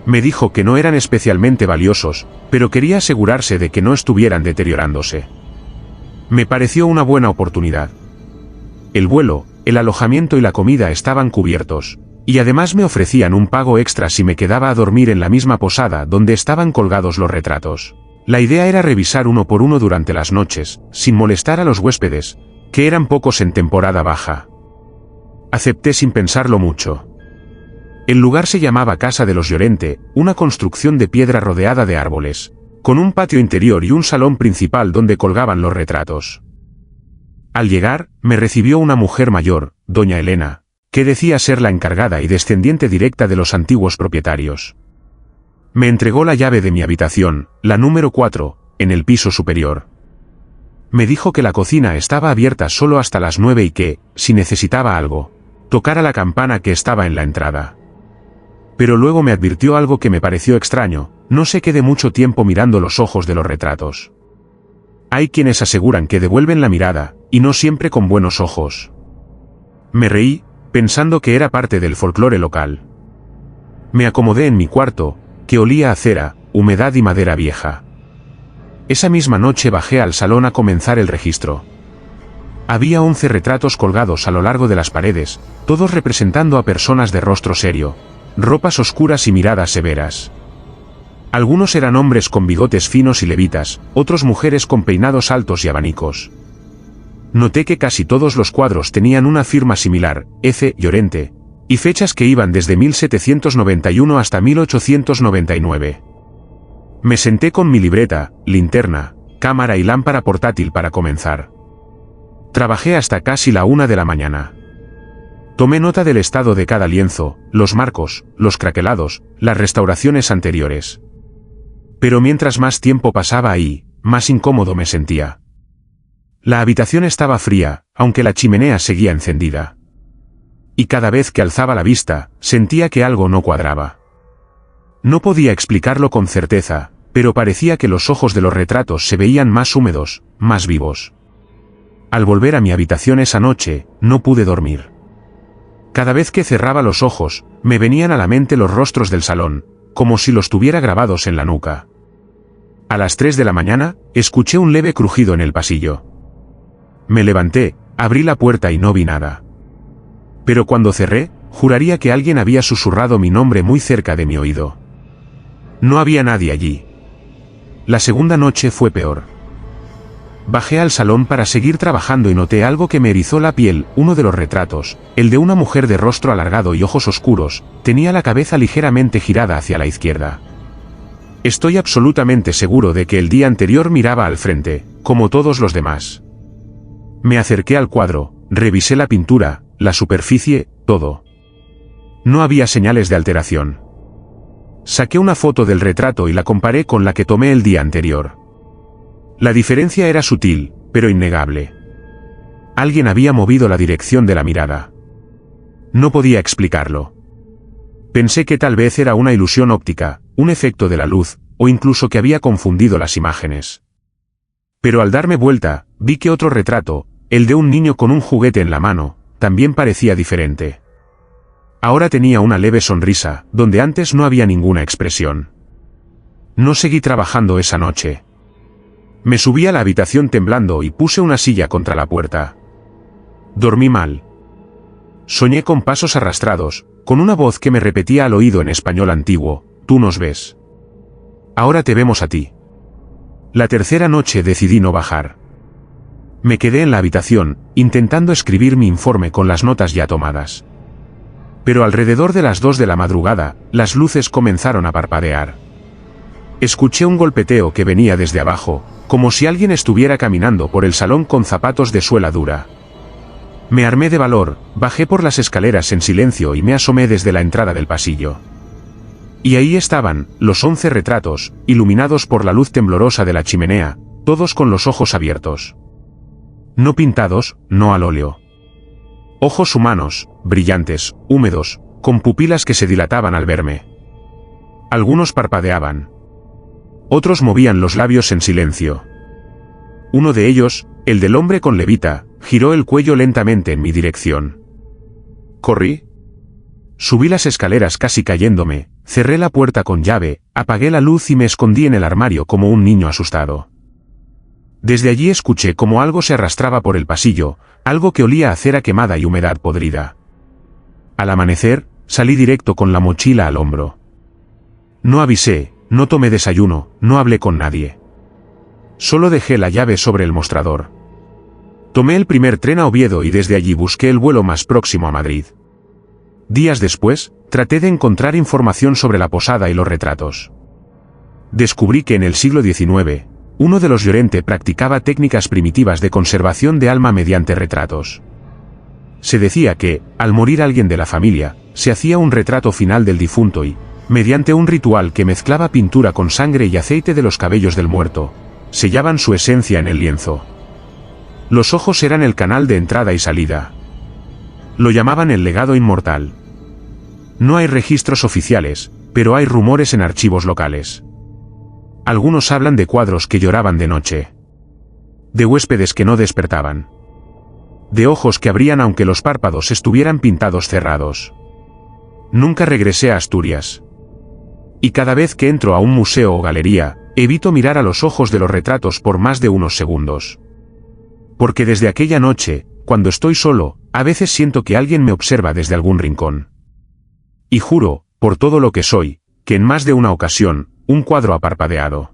Me dijo que no eran especialmente valiosos, pero quería asegurarse de que no estuvieran deteriorándose. Me pareció una buena oportunidad. El vuelo, el alojamiento y la comida estaban cubiertos, y además me ofrecían un pago extra si me quedaba a dormir en la misma posada donde estaban colgados los retratos. La idea era revisar uno por uno durante las noches, sin molestar a los huéspedes, que eran pocos en temporada baja. Acepté sin pensarlo mucho. El lugar se llamaba Casa de los Llorente, una construcción de piedra rodeada de árboles, con un patio interior y un salón principal donde colgaban los retratos. Al llegar, me recibió una mujer mayor, doña Elena, que decía ser la encargada y descendiente directa de los antiguos propietarios. Me entregó la llave de mi habitación, la número 4, en el piso superior. Me dijo que la cocina estaba abierta solo hasta las 9 y que, si necesitaba algo, tocara la campana que estaba en la entrada. Pero luego me advirtió algo que me pareció extraño: no se quede mucho tiempo mirando los ojos de los retratos. Hay quienes aseguran que devuelven la mirada, y no siempre con buenos ojos. Me reí, pensando que era parte del folclore local. Me acomodé en mi cuarto, que olía a cera, humedad y madera vieja. Esa misma noche bajé al salón a comenzar el registro. Había 11 retratos colgados a lo largo de las paredes, todos representando a personas de rostro serio, ropas oscuras y miradas severas. Algunos eran hombres con bigotes finos y levitas, otros mujeres con peinados altos y abanicos. Noté que casi todos los cuadros tenían una firma similar, F. Llorente, y fechas que iban desde 1791 hasta 1899. Me senté con mi libreta, linterna, cámara y lámpara portátil para comenzar. Trabajé hasta casi la 1 de la mañana. Tomé nota del estado de cada lienzo, los marcos, los craquelados, las restauraciones anteriores. Pero mientras más tiempo pasaba ahí, más incómodo me sentía. La habitación estaba fría, aunque la chimenea seguía encendida. Y cada vez que alzaba la vista, sentía que algo no cuadraba. No podía explicarlo con certeza, pero parecía que los ojos de los retratos se veían más húmedos, más vivos. Al volver a mi habitación esa noche, no pude dormir. Cada vez que cerraba los ojos, me venían a la mente los rostros del salón, como si los tuviera grabados en la nuca. A las 3 de la mañana, escuché un leve crujido en el pasillo. Me levanté, abrí la puerta y no vi nada. Pero cuando cerré, juraría que alguien había susurrado mi nombre muy cerca de mi oído. No había nadie allí. La segunda noche fue peor. Bajé al salón para seguir trabajando y noté algo que me erizó la piel. Uno de los retratos, el de una mujer de rostro alargado y ojos oscuros, tenía la cabeza ligeramente girada hacia la izquierda. Estoy absolutamente seguro de que el día anterior miraba al frente, como todos los demás. Me acerqué al cuadro, revisé la pintura, la superficie, todo. No había señales de alteración. Saqué una foto del retrato y la comparé con la que tomé el día anterior. La diferencia era sutil, pero innegable. Alguien había movido la dirección de la mirada. No podía explicarlo. Pensé que tal vez era una ilusión óptica, un efecto de la luz, o incluso que había confundido las imágenes. Pero al darme vuelta, vi que otro retrato, el de un niño con un juguete en la mano, también parecía diferente. Ahora tenía una leve sonrisa, donde antes no había ninguna expresión. No seguí trabajando esa noche. Me subí a la habitación temblando y puse una silla contra la puerta. Dormí mal. Soñé con pasos arrastrados, con una voz que me repetía al oído en español antiguo: tú nos ves. Ahora te vemos a ti. La tercera noche decidí no bajar. Me quedé en la habitación, intentando escribir mi informe con las notas ya tomadas. Pero alrededor de las 2 de la madrugada, las luces comenzaron a parpadear. Escuché un golpeteo que venía desde abajo, como si alguien estuviera caminando por el salón con zapatos de suela dura. Me armé de valor, bajé por las escaleras en silencio y me asomé desde la entrada del pasillo. Y ahí estaban, los 11 retratos, iluminados por la luz temblorosa de la chimenea, todos con los ojos abiertos. No pintados, no al óleo. Ojos humanos, brillantes, húmedos, con pupilas que se dilataban al verme. Algunos parpadeaban. Otros movían los labios en silencio. Uno de ellos, el del hombre con levita, giró el cuello lentamente en mi dirección. Corrí. Subí las escaleras casi cayéndome, cerré la puerta con llave, apagué la luz y me escondí en el armario como un niño asustado. Desde allí escuché como algo se arrastraba por el pasillo, algo que olía a cera quemada y humedad podrida. Al amanecer, salí directo con la mochila al hombro. No avisé, no tomé desayuno, no hablé con nadie. Solo dejé la llave sobre el mostrador. Tomé el primer tren a Oviedo y desde allí busqué el vuelo más próximo a Madrid. Días después, traté de encontrar información sobre la posada y los retratos. Descubrí que en el siglo XIX, uno de los Llorente practicaba técnicas primitivas de conservación de alma mediante retratos. Se decía que, al morir alguien de la familia, se hacía un retrato final del difunto y, mediante un ritual que mezclaba pintura con sangre y aceite de los cabellos del muerto, sellaban su esencia en el lienzo. Los ojos eran el canal de entrada y salida. Lo llamaban el legado inmortal. No hay registros oficiales, pero hay rumores en archivos locales. Algunos hablan de cuadros que lloraban de noche. De huéspedes que no despertaban. De ojos que abrían aunque los párpados estuvieran pintados cerrados. Nunca regresé a Asturias. Y cada vez que entro a un museo o galería, evito mirar a los ojos de los retratos por más de unos segundos. Porque desde aquella noche, cuando estoy solo, a veces siento que alguien me observa desde algún rincón. Y juro, por todo lo que soy, que en más de una ocasión, un cuadro ha parpadeado.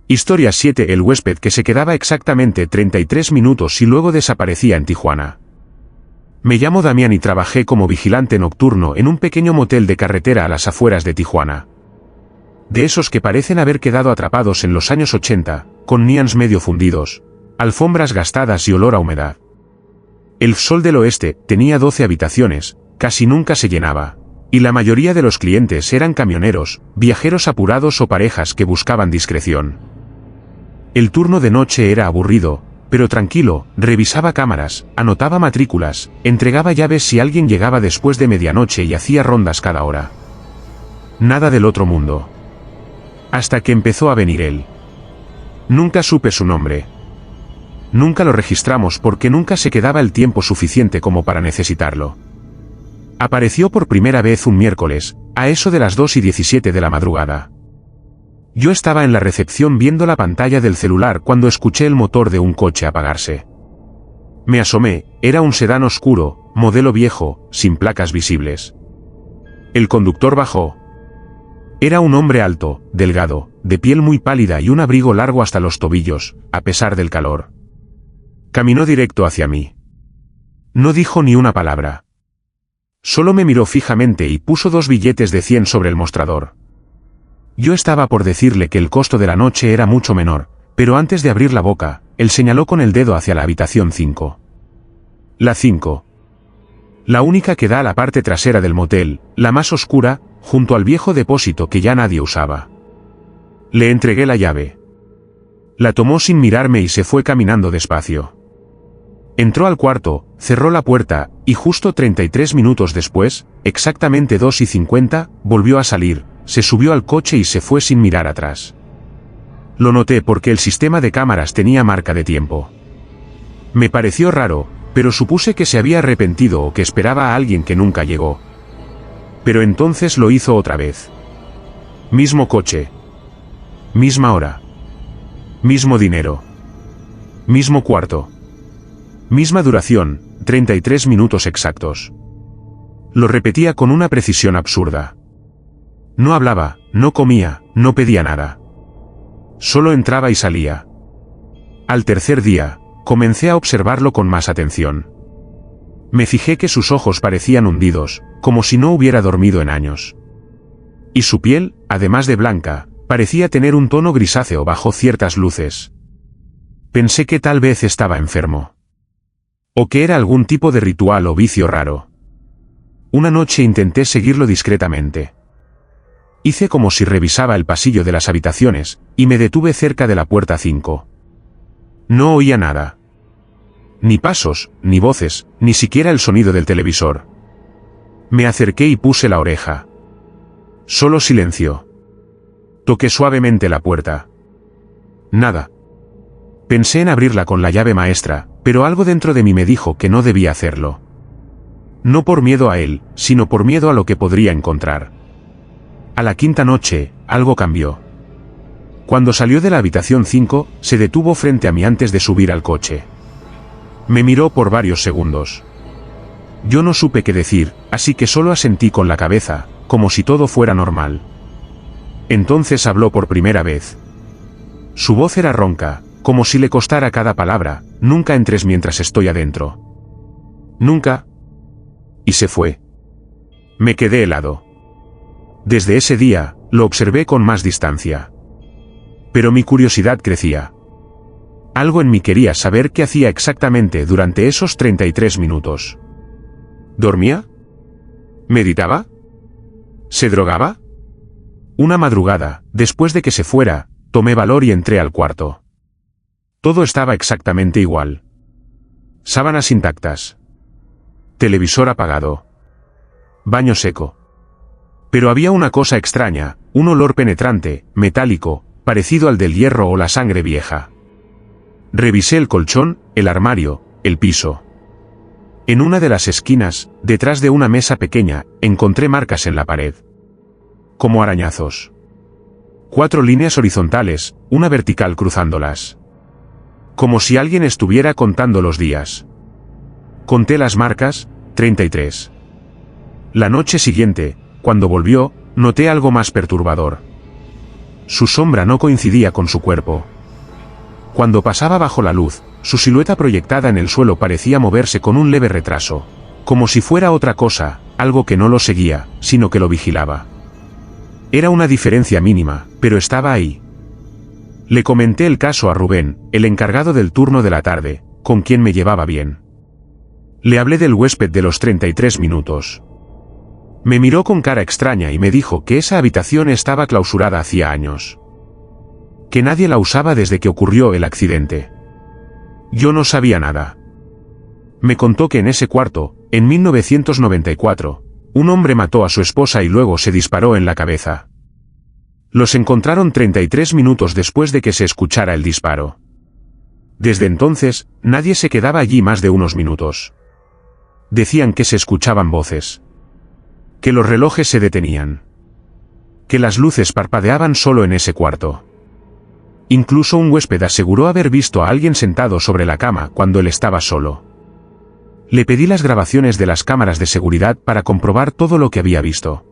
Historia 7. El huésped que se quedaba exactamente 33 minutos y luego desaparecía en Tijuana. Me llamo Damián y trabajé como vigilante nocturno en un pequeño motel de carretera a las afueras de Tijuana. De esos que parecen haber quedado atrapados en los años 80, con neons medio fundidos, alfombras gastadas y olor a humedad. El Sol del Oeste tenía 12 habitaciones, casi nunca se llenaba. Y la mayoría de los clientes eran camioneros, viajeros apurados o parejas que buscaban discreción. El turno de noche era aburrido, pero tranquilo, revisaba cámaras, anotaba matrículas, entregaba llaves si alguien llegaba después de medianoche y hacía rondas cada hora. Nada del otro mundo. Hasta que empezó a venir él. Nunca supe su nombre. Nunca lo registramos porque nunca se quedaba el tiempo suficiente como para necesitarlo. Apareció por primera vez un miércoles, a eso de las 2:17 de la madrugada. Yo estaba en la recepción viendo la pantalla del celular cuando escuché el motor de un coche apagarse. Me asomé, era un sedán oscuro, modelo viejo, sin placas visibles. El conductor bajó. Era un hombre alto, delgado, de piel muy pálida y un abrigo largo hasta los tobillos, a pesar del calor. Caminó directo hacia mí. No dijo ni una palabra. Solo me miró fijamente y puso 2 billetes de 100 sobre el mostrador. Yo estaba por decirle que el costo de la noche era mucho menor, pero antes de abrir la boca, él señaló con el dedo hacia la habitación 5. La 5. La única que da a la parte trasera del motel, la más oscura, junto al viejo depósito que ya nadie usaba. Le entregué la llave. La tomó sin mirarme y se fue caminando despacio. Entró al cuarto, cerró la puerta, y justo 33 minutos después, exactamente 2:50, volvió a salir, se subió al coche y se fue sin mirar atrás. Lo noté porque el sistema de cámaras tenía marca de tiempo. Me pareció raro, pero supuse que se había arrepentido o que esperaba a alguien que nunca llegó. Pero entonces lo hizo otra vez. Mismo coche. Misma hora. Mismo dinero. Mismo cuarto. Misma duración, 33 minutos exactos. Lo repetía con una precisión absurda. No hablaba, no comía, no pedía nada. Solo entraba y salía. Al tercer día, comencé a observarlo con más atención. Me fijé que sus ojos parecían hundidos, como si no hubiera dormido en años. Y su piel, además de blanca, parecía tener un tono grisáceo bajo ciertas luces. Pensé que tal vez estaba enfermo. O que era algún tipo de ritual o vicio raro. Una noche intenté seguirlo discretamente. Hice como si revisaba el pasillo de las habitaciones, y me detuve cerca de la puerta 5. No oía nada. Ni pasos, ni voces, ni siquiera el sonido del televisor. Me acerqué y puse la oreja. Solo silencio. Toqué suavemente la puerta. Nada. Pensé en abrirla con la llave maestra, pero algo dentro de mí me dijo que no debía hacerlo. No por miedo a él, sino por miedo a lo que podría encontrar. A la quinta noche, algo cambió. Cuando salió de la habitación 5, se detuvo frente a mí antes de subir al coche. Me miró por varios segundos. Yo no supe qué decir, así que solo asentí con la cabeza, como si todo fuera normal. Entonces habló por primera vez. Su voz era ronca, como si le costara cada palabra: nunca entres mientras estoy adentro. Nunca. Y se fue. Me quedé helado. Desde ese día, lo observé con más distancia. Pero mi curiosidad crecía. Algo en mí quería saber qué hacía exactamente durante esos 33 minutos. ¿Dormía? ¿Meditaba? ¿Se drogaba? Una madrugada, después de que se fuera, tomé valor y entré al cuarto. Todo estaba exactamente igual. Sábanas intactas. Televisor apagado. Baño seco. Pero había una cosa extraña, un olor penetrante, metálico, parecido al del hierro o la sangre vieja. Revisé el colchón, el armario, el piso. En una de las esquinas, detrás de una mesa pequeña, encontré marcas en la pared. Como arañazos. 4 líneas horizontales, una vertical cruzándolas. Como si alguien estuviera contando los días. Conté las marcas: 33. La noche siguiente, cuando volvió, noté algo más perturbador. Su sombra no coincidía con su cuerpo. Cuando pasaba bajo la luz, su silueta proyectada en el suelo parecía moverse con un leve retraso, como si fuera otra cosa, algo que no lo seguía, sino que lo vigilaba. Era una diferencia mínima, pero estaba ahí. Le comenté el caso a Rubén, el encargado del turno de la tarde, con quien me llevaba bien. Le hablé del huésped de los 33 minutos. Me miró con cara extraña y me dijo que esa habitación estaba clausurada hacía años. Que nadie la usaba desde que ocurrió el accidente. Yo no sabía nada. Me contó que en ese cuarto, en 1994, un hombre mató a su esposa y luego se disparó en la cabeza. Los encontraron 33 minutos después de que se escuchara el disparo. Desde entonces, nadie se quedaba allí más de unos minutos. Decían que se escuchaban voces. Que los relojes se detenían. Que las luces parpadeaban solo en ese cuarto. Incluso un huésped aseguró haber visto a alguien sentado sobre la cama cuando él estaba solo. Le pedí las grabaciones de las cámaras de seguridad para comprobar todo lo que había visto.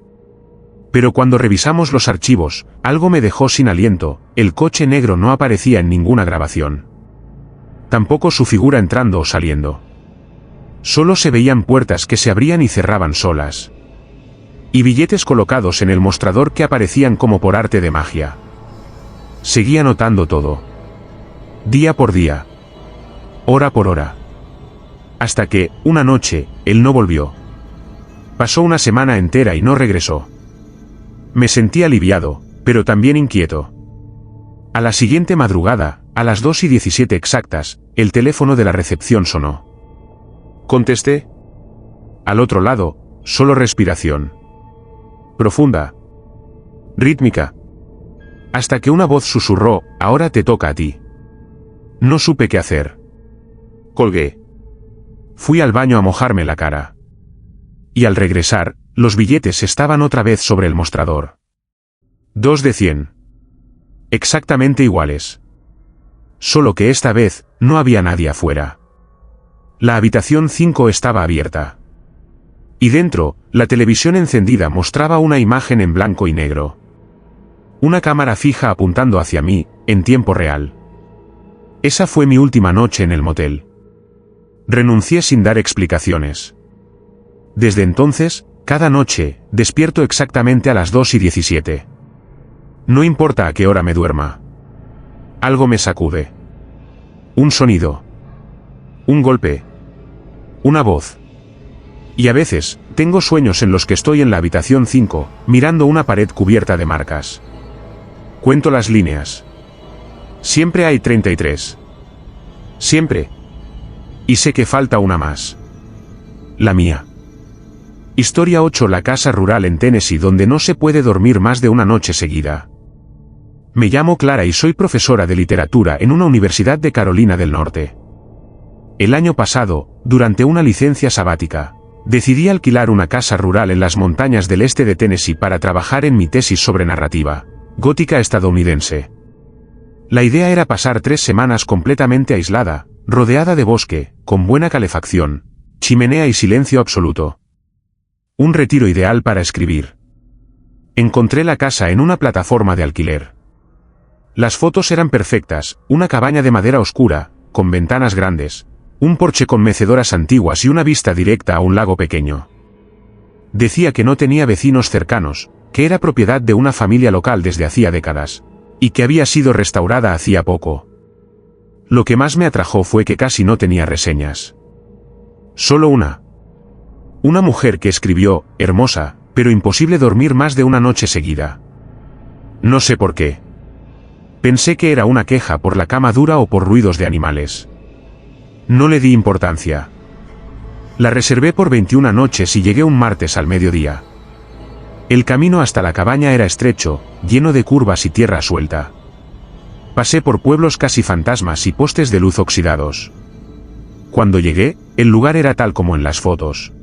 Pero cuando revisamos los archivos, algo me dejó sin aliento, el coche negro no aparecía en ninguna grabación. Tampoco su figura entrando o saliendo. Solo se veían puertas que se abrían y cerraban solas. Y billetes colocados en el mostrador que aparecían como por arte de magia. Seguía notando todo. Día por día. Hora por hora. Hasta que, una noche, él no volvió. Pasó una semana entera y no regresó. Me sentí aliviado, pero también inquieto. A la siguiente madrugada, a las 2:17 exactas, el teléfono de la recepción sonó. Contesté. Al otro lado, solo respiración. Profunda. Rítmica. Hasta que una voz susurró, ahora te toca a ti. No supe qué hacer. Colgué. Fui al baño a mojarme la cara. Y al regresar, los billetes estaban otra vez sobre el mostrador. 2 de 100. Exactamente iguales. Solo que esta vez, no había nadie afuera. La habitación 5 estaba abierta. Y dentro, la televisión encendida mostraba una imagen en blanco y negro. Una cámara fija apuntando hacia mí, en tiempo real. Esa fue mi última noche en el motel. Renuncié sin dar explicaciones. Desde entonces, cada noche, despierto exactamente a las 2:17. No importa a qué hora me duerma. Algo me sacude. Un sonido. Un golpe. Una voz. Y a veces, tengo sueños en los que estoy en la habitación 5, mirando una pared cubierta de marcas. Cuento las líneas. Siempre hay 33. Siempre. Y sé que falta una más. La mía. Historia 8. La casa rural en Tennessee donde no se puede dormir más de una noche seguida. Me llamo Clara y soy profesora de literatura en una universidad de Carolina del Norte. El año pasado, durante una licencia sabática, decidí alquilar una casa rural en las montañas del este de Tennessee para trabajar en mi tesis sobre narrativa gótica estadounidense. La idea era pasar 3 semanas completamente aislada, rodeada de bosque, con buena calefacción, chimenea y silencio absoluto. Un retiro ideal para escribir. Encontré la casa en una plataforma de alquiler. Las fotos eran perfectas, una cabaña de madera oscura, con ventanas grandes, un porche con mecedoras antiguas y una vista directa a un lago pequeño. Decía que no tenía vecinos cercanos, que era propiedad de una familia local desde hacía décadas, y que había sido restaurada hacía poco. Lo que más me atrajo fue que casi no tenía reseñas. Solo una. Una mujer que escribió, hermosa, pero imposible dormir más de una noche seguida. No sé por qué. Pensé que era una queja por la cama dura o por ruidos de animales. No le di importancia. La reservé por 21 noches y llegué un martes al mediodía. El camino hasta la cabaña era estrecho, lleno de curvas y tierra suelta. Pasé por pueblos casi fantasmas y postes de luz oxidados. Cuando llegué, el lugar era tal como en las fotos.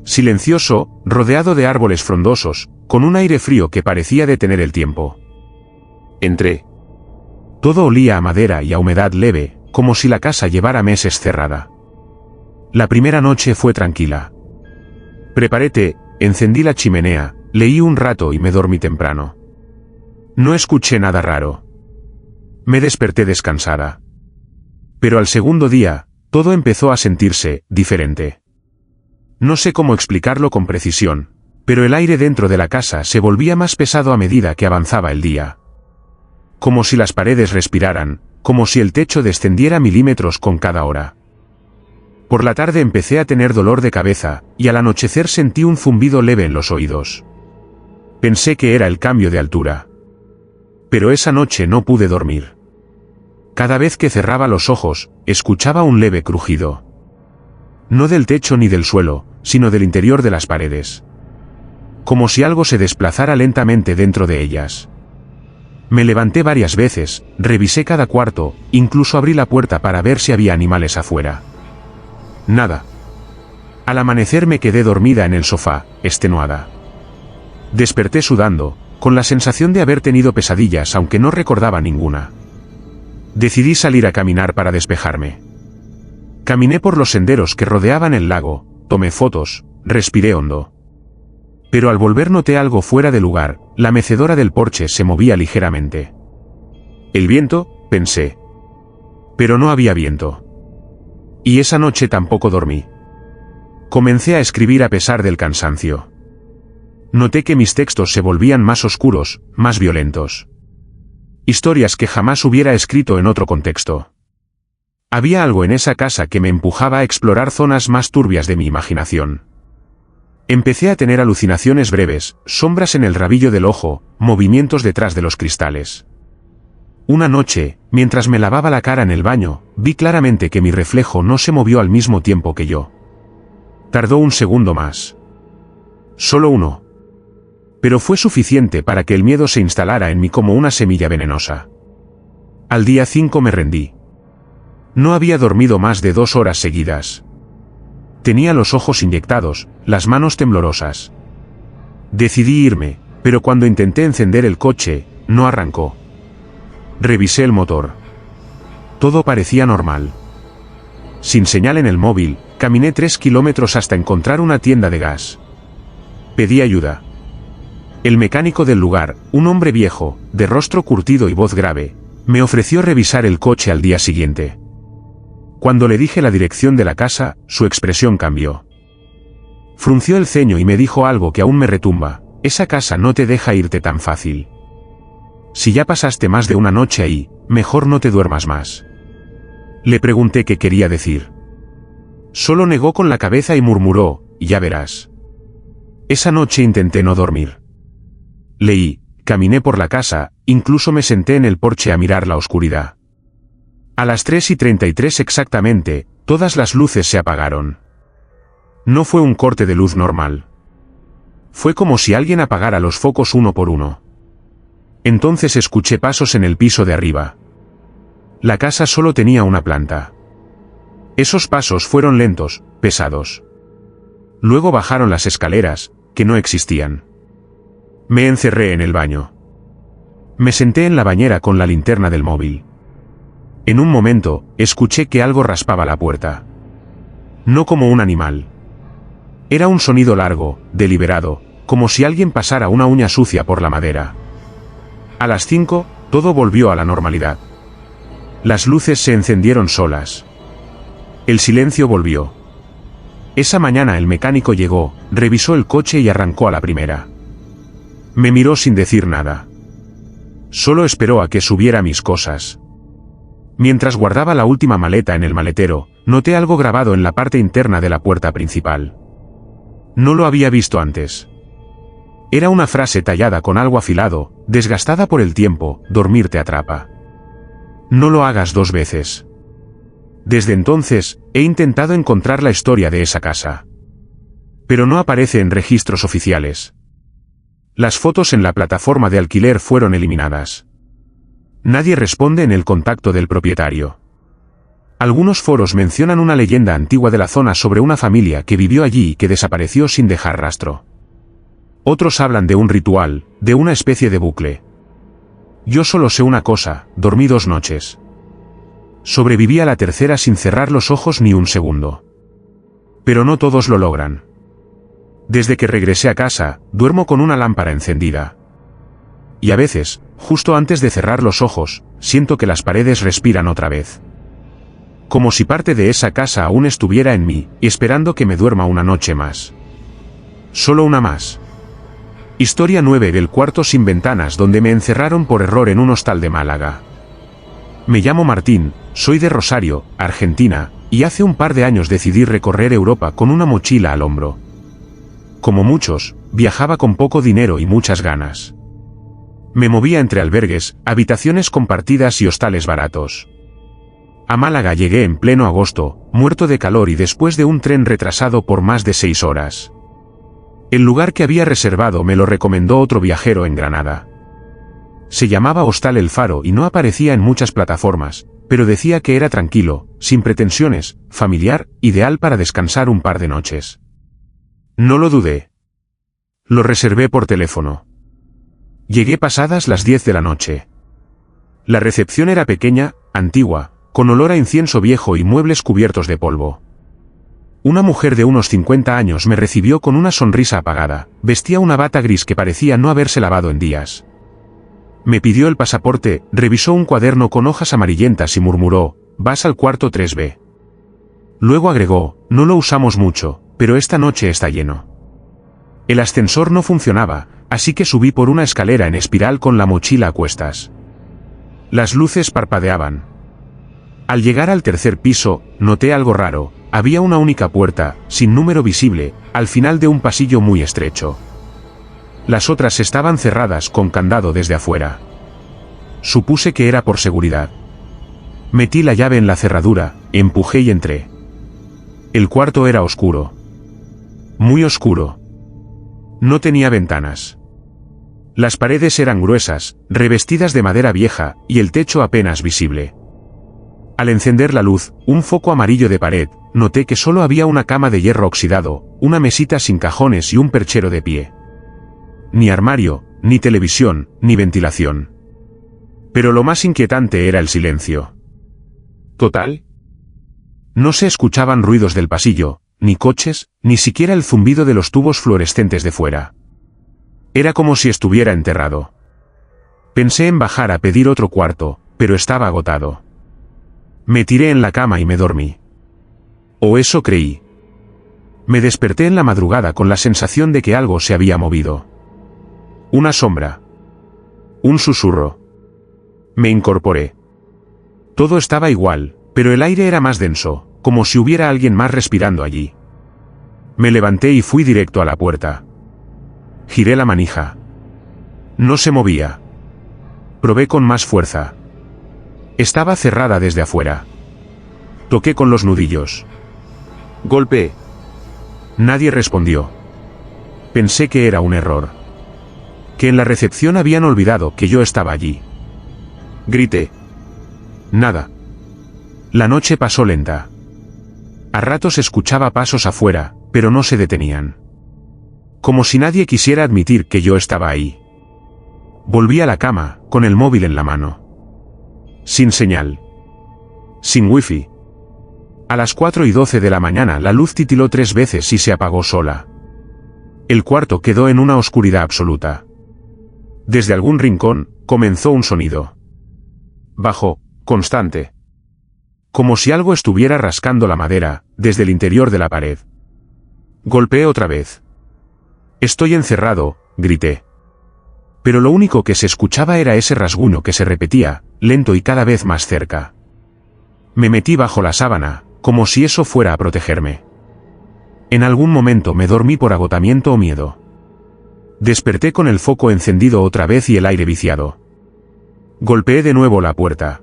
Silencioso, rodeado de árboles frondosos, con un aire frío que parecía detener el tiempo. Entré. Todo olía a madera y a humedad leve, como si la casa llevara meses cerrada. La primera noche fue tranquila. Preparé té, encendí la chimenea, leí un rato y me dormí temprano. No escuché nada raro. Me desperté descansada. Pero al segundo día, todo empezó a sentirse diferente. No sé cómo explicarlo con precisión, pero el aire dentro de la casa se volvía más pesado a medida que avanzaba el día. Como si las paredes respiraran, como si el techo descendiera milímetros con cada hora. Por la tarde empecé a tener dolor de cabeza, y al anochecer sentí un zumbido leve en los oídos. Pensé que era el cambio de altura. Pero esa noche no pude dormir. Cada vez que cerraba los ojos, escuchaba un leve crujido. No del techo ni del suelo, sino del interior de las paredes. Como si algo se desplazara lentamente dentro de ellas. Me levanté varias veces, revisé cada cuarto, incluso abrí la puerta para ver si había animales afuera. Nada. Al amanecer me quedé dormida en el sofá, extenuada. Desperté sudando, con la sensación de haber tenido pesadillas aunque no recordaba ninguna. Decidí salir a caminar para despejarme. Caminé por los senderos que rodeaban el lago, tomé fotos, respiré hondo. Pero al volver noté algo fuera de lugar, la mecedora del porche se movía ligeramente. ¿El viento?, pensé. Pero no había viento. Y esa noche tampoco dormí. Comencé a escribir a pesar del cansancio. Noté que mis textos se volvían más oscuros, más violentos. Historias que jamás hubiera escrito en otro contexto. Había algo en esa casa que me empujaba a explorar zonas más turbias de mi imaginación. Empecé a tener alucinaciones breves, sombras en el rabillo del ojo, movimientos detrás de los cristales. Una noche, mientras me lavaba la cara en el baño, vi claramente que mi reflejo no se movió al mismo tiempo que yo. Tardó un segundo más. Solo uno. Pero fue suficiente para que el miedo se instalara en mí como una semilla venenosa. Al día 5 me rendí. No había dormido más de 2 horas seguidas. Tenía los ojos inyectados, las manos temblorosas. Decidí irme, pero cuando intenté encender el coche, no arrancó. Revisé el motor. Todo parecía normal. Sin señal en el móvil, caminé 3 kilómetros hasta encontrar una tienda de gas. Pedí ayuda. El mecánico del lugar, un hombre viejo, de rostro curtido y voz grave, me ofreció revisar el coche al día siguiente. Cuando le dije la dirección de la casa, su expresión cambió. Frunció el ceño y me dijo algo que aún me retumba: esa casa no te deja irte tan fácil. Si ya pasaste más de una noche ahí, mejor no te duermas más. Le pregunté qué quería decir. Solo negó con la cabeza y murmuró: ya verás. Esa noche intenté no dormir. Leí, caminé por la casa, incluso me senté en el porche a mirar la oscuridad. A las 3:33 exactamente, todas las luces se apagaron. No fue un corte de luz normal. Fue como si alguien apagara los focos uno por uno. Entonces escuché pasos en el piso de arriba. La casa solo tenía una planta. Esos pasos fueron lentos, pesados. Luego bajaron las escaleras, que no existían. Me encerré en el baño. Me senté en la bañera con la linterna del móvil. En un momento, escuché que algo raspaba la puerta. No como un animal. Era un sonido largo, deliberado, como si alguien pasara una uña sucia por la madera. A las 5, todo volvió a la normalidad. Las luces se encendieron solas. El silencio volvió. Esa mañana el mecánico llegó, revisó el coche y arrancó a la primera. Me miró sin decir nada. Solo esperó a que subiera mis cosas. Mientras guardaba la última maleta en el maletero, noté algo grabado en la parte interna de la puerta principal. No lo había visto antes. Era una frase tallada con algo afilado, desgastada por el tiempo: dormir te atrapa. No lo hagas 2 veces. Desde entonces, he intentado encontrar la historia de esa casa. Pero no aparece en registros oficiales. Las fotos en la plataforma de alquiler fueron eliminadas. Nadie responde en el contacto del propietario. Algunos foros mencionan una leyenda antigua de la zona sobre una familia que vivió allí y que desapareció sin dejar rastro. Otros hablan de un ritual, de una especie de bucle. Yo solo sé una cosa: dormí 2 noches. Sobreviví a la tercera sin cerrar los ojos ni un segundo. Pero no todos lo logran. Desde que regresé a casa, duermo con una lámpara encendida. Y a veces, justo antes de cerrar los ojos, siento que las paredes respiran otra vez. Como si parte de esa casa aún estuviera en mí, esperando que me duerma una noche más. Solo una más. Historia 9 del cuarto sin ventanas donde me encerraron por error en un hostal de Málaga. Me llamo Martín, soy de Rosario, Argentina, y hace un par de años decidí recorrer Europa con una mochila al hombro. Como muchos, viajaba con poco dinero y muchas ganas. Me movía entre albergues, habitaciones compartidas y hostales baratos. A Málaga llegué en pleno agosto, muerto de calor y después de un tren retrasado por más de 6 horas. El lugar que había reservado me lo recomendó otro viajero en Granada. Se llamaba Hostal El Faro y no aparecía en muchas plataformas, pero decía que era tranquilo, sin pretensiones, familiar, ideal para descansar un par de noches. No lo dudé. Lo reservé por teléfono. Llegué pasadas las 10 de la noche. La recepción era pequeña, antigua, con olor a incienso viejo y muebles cubiertos de polvo. Una mujer de unos 50 años me recibió con una sonrisa apagada, vestía una bata gris que parecía no haberse lavado en días. Me pidió el pasaporte, revisó un cuaderno con hojas amarillentas y murmuró, «Vas al cuarto 3B». Luego agregó, «No lo usamos mucho, pero esta noche está lleno». El ascensor no funcionaba, así que subí por una escalera en espiral con la mochila a cuestas. Las luces parpadeaban. Al llegar al tercer piso, noté algo raro. Había una única puerta, sin número visible, al final de un pasillo muy estrecho. Las otras estaban cerradas con candado desde afuera. Supuse que era por seguridad. Metí la llave en la cerradura, empujé y entré. El cuarto era oscuro. Muy oscuro. No tenía ventanas. Las paredes eran gruesas, revestidas de madera vieja, y el techo apenas visible. Al encender la luz, un foco amarillo de pared, noté que solo había una cama de hierro oxidado, una mesita sin cajones y un perchero de pie. Ni armario, ni televisión, ni ventilación. Pero lo más inquietante era el silencio. ¿Total? No se escuchaban ruidos del pasillo, ni coches, ni siquiera el zumbido de los tubos fluorescentes de fuera. Era como si estuviera enterrado. Pensé en bajar a pedir otro cuarto, pero estaba agotado. Me tiré en la cama y me dormí. O eso creí. Me desperté en la madrugada con la sensación de que algo se había movido. Una sombra. Un susurro. Me incorporé. Todo estaba igual, pero el aire era más denso, como si hubiera alguien más respirando allí. Me levanté y fui directo a la puerta. Giré la manija. No se movía. Probé con más fuerza. Estaba cerrada desde afuera. Toqué con los nudillos. Golpeé. Nadie respondió. Pensé que era un error. Que en la recepción habían olvidado que yo estaba allí. Grité. Nada. La noche pasó lenta. A ratos escuchaba pasos afuera, pero no se detenían. Como si nadie quisiera admitir que yo estaba ahí. Volví a la cama, con el móvil en la mano. Sin señal. Sin wifi. A las 4:12 de la mañana la luz titiló 3 veces y se apagó sola. El cuarto quedó en una oscuridad absoluta. Desde algún rincón, comenzó un sonido. Bajo, constante. Como si algo estuviera rascando la madera, desde el interior de la pared. Golpeé otra vez. «Estoy encerrado», grité. Pero lo único que se escuchaba era ese rasguño que se repetía, lento y cada vez más cerca. Me metí bajo la sábana, como si eso fuera a protegerme. En algún momento me dormí por agotamiento o miedo. Desperté con el foco encendido otra vez y el aire viciado. Golpeé de nuevo la puerta.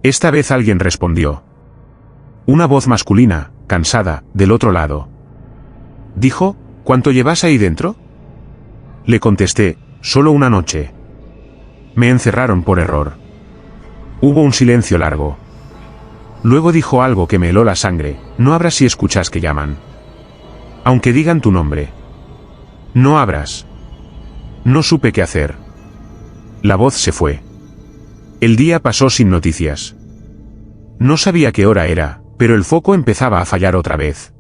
Esta vez alguien respondió. Una voz masculina, cansada, del otro lado. Dijo, «¿Cuánto llevas ahí dentro?» Le contesté, «Solo una noche». Me encerraron por error. Hubo un silencio largo. Luego dijo algo que me heló la sangre, «No abras si escuchas que llaman. Aunque digan tu nombre. No abras». No supe qué hacer. La voz se fue. El día pasó sin noticias. No sabía qué hora era, pero el foco empezaba a fallar otra vez.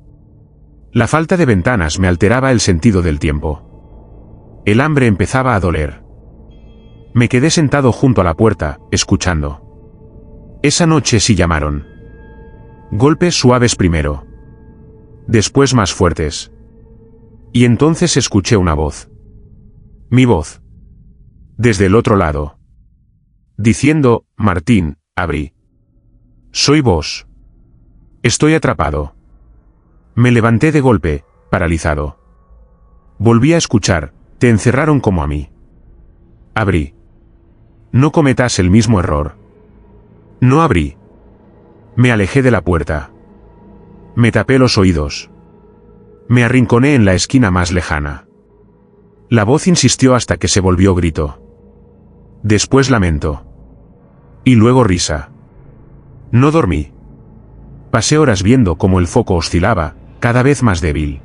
La falta de ventanas me alteraba el sentido del tiempo. El hambre empezaba a doler. Me quedé sentado junto a la puerta, escuchando. Esa noche sí llamaron. Golpes suaves primero. Después más fuertes. Y entonces escuché una voz. Mi voz. Desde el otro lado. Diciendo, «Martín, abrí. Soy vos. Estoy atrapado». Me levanté de golpe, paralizado. Volví a escuchar, «Te encerraron como a mí». Abrí. No cometas el mismo error. No abrí. Me alejé de la puerta. Me tapé los oídos. Me arrinconé en la esquina más lejana. La voz insistió hasta que se volvió grito. Después lamento. Y luego risa. No dormí. Pasé horas viendo cómo el foco oscilaba, cada vez más débil.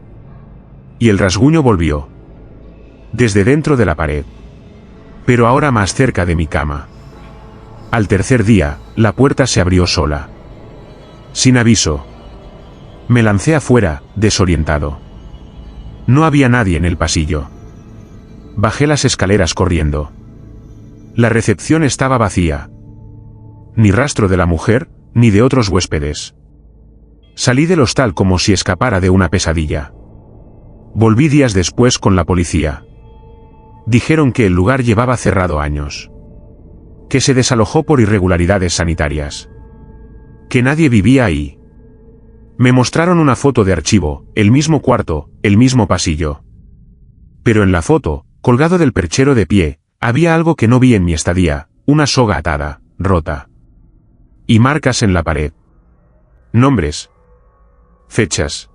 Y el rasguño volvió. Desde dentro de la pared. Pero ahora más cerca de mi cama. Al tercer día, la puerta se abrió sola. Sin aviso. Me lancé afuera, desorientado. No había nadie en el pasillo. Bajé las escaleras corriendo. La recepción estaba vacía. Ni rastro de la mujer, ni de otros huéspedes. Salí del hostal como si escapara de una pesadilla. Volví días después con la policía. Dijeron que el lugar llevaba cerrado años. Que se desalojó por irregularidades sanitarias. Que nadie vivía ahí. Me mostraron una foto de archivo, el mismo cuarto, el mismo pasillo. Pero en la foto, colgado del perchero de pie, había algo que no vi en mi estadía, una soga atada, rota. Y marcas en la pared. Nombres. Fechas.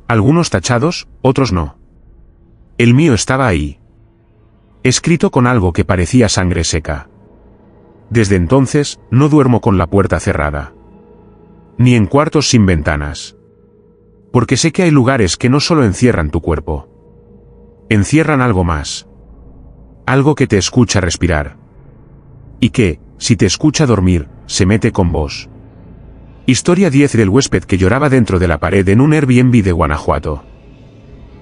Algunos tachados, otros no. El mío estaba ahí. Escrito con algo que parecía sangre seca. Desde entonces, no duermo con la puerta cerrada. Ni en cuartos sin ventanas. Porque sé que hay lugares que no solo encierran tu cuerpo. Encierran algo más. Algo que te escucha respirar. Y que, si te escucha dormir, se mete con vos. Historia 10 del huésped que lloraba dentro de la pared en un Airbnb de Guanajuato.